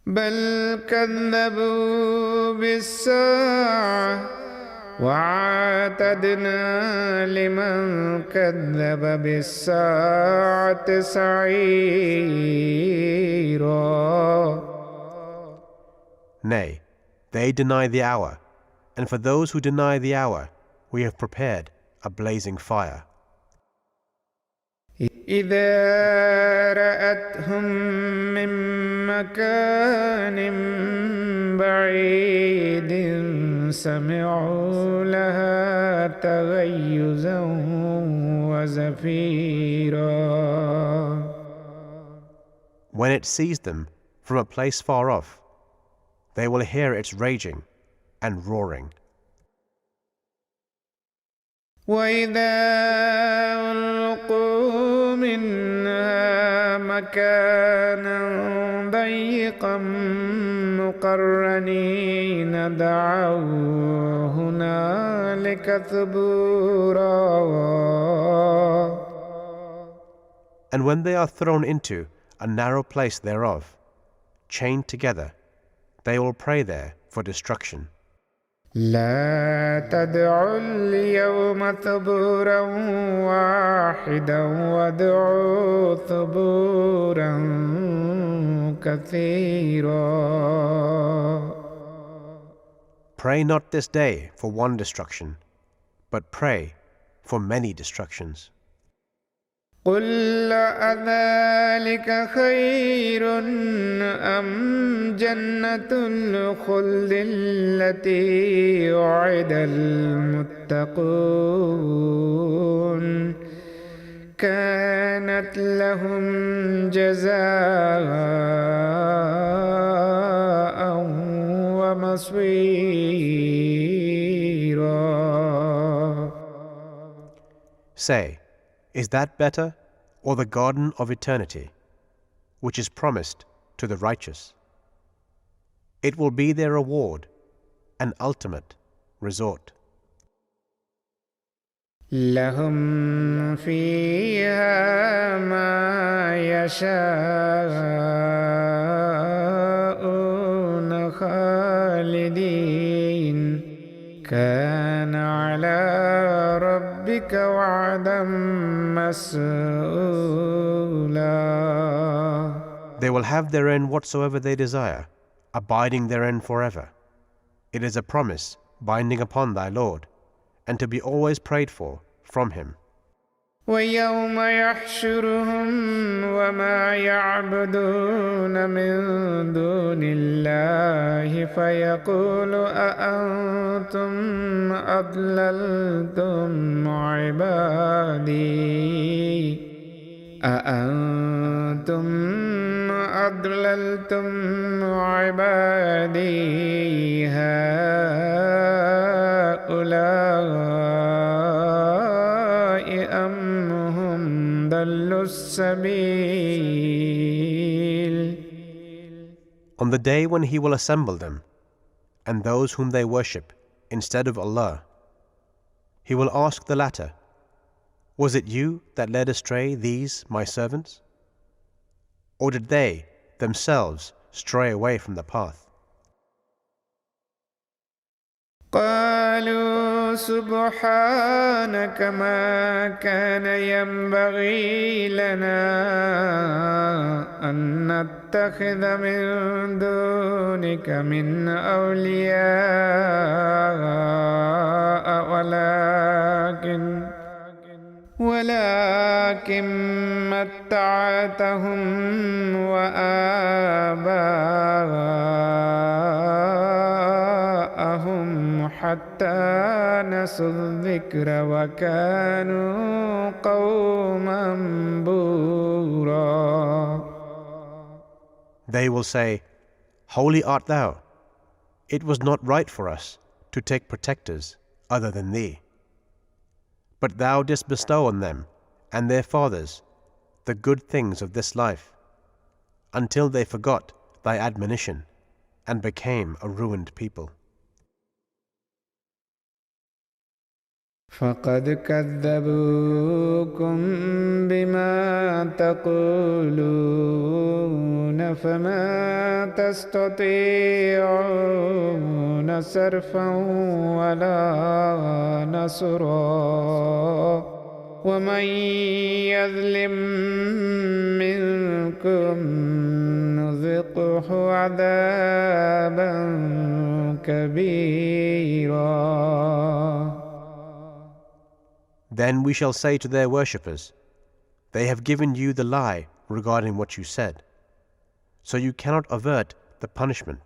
بل كذبوا بالساعة وأعتدنا لمن كذب بالساعة سعيرا. Nay, they deny the hour, and for those who deny the hour, we have prepared a blazing fire. إذا رأتهم من مكان بعيد سمعوا لها تغيظا وزفيرا. When it sees them from a place far off, they will hear its raging and roaring. وإذا ألقوا منها مكانا ضيقا مقرنين دعوا هنالك ثبورا. And when they are thrown into a narrow place thereof, chained together, they will pray there for destruction. لا تدعوا اليوم ثبورا واحدا وادعوا ثبورا كثيرا. Pray not this day for one destruction, but pray for many destructions. قل أذلك خير أم جنة الخلد التي وعد المتقون كانت لهم جزاء ومصيرا. Say, is that better, or the garden of eternity, which is promised to the righteous? It will be their reward, an ultimate resort. لهم فيها ما يشاءون خالدين كان على ربك وعدا مسئولا. They will have therein whatsoever they desire, abiding therein forever. It is a promise binding upon thy Lord, and to be always prayed for from him. ويوم يحشرهم وما يعبدون من دون الله فيقول أأنتم أضللتم عبادي هؤلاء أم هم ضلوا السبيل. On the day when He will assemble them, and those whom they worship instead of Allah, He will ask the latter, "Was it you that led astray these my servants? Or did they themselves stray away from the path?" قالوا سبحانك ما كان ينبغي لنا أن نتخذ من دونك من أولياء ولكن متعتهم وآباءهم حتى نسوا الذكر وكانوا قوما بورا. They will say, "Holy art thou. It was not right for us to take protectors other than thee. But thou didst bestow on them and their fathers the good things of this life, until they forgot thy admonition and became a ruined people." فقد كذبوكم بما تقولون فما تستطيعون صرفا ولا نصرا ومن يظلم منكم نذقه عذابا كبيرا. Then we shall say to their worshippers, "They have given you the lie regarding what you said, so you cannot avert the punishment,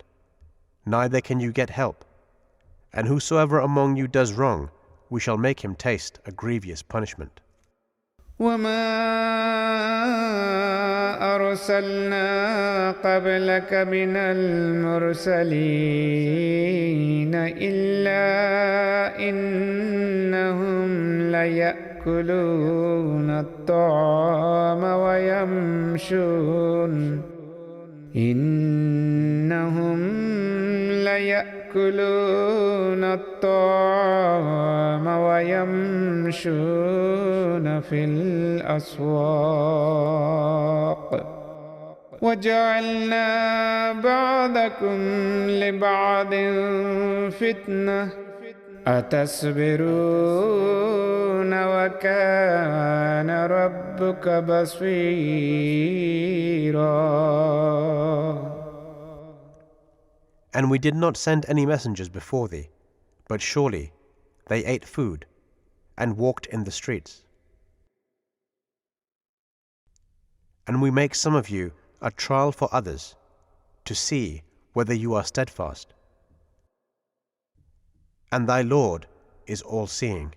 neither can you get help. And whosoever among you does wrong, we shall make him taste a grievous punishment." وما أرسلنا قبلك من المرسلين إلا إنهم ليأكلون الطعام ويمشون في الأسواق وجعلنا بعضكم لبعض فتنة أتصبرون وكان ربك بصيرا. And we did not send any messengers before thee, but surely they ate food and walked in the streets. And we make some of you a trial for others, to see whether you are steadfast. And thy Lord is all-seeing.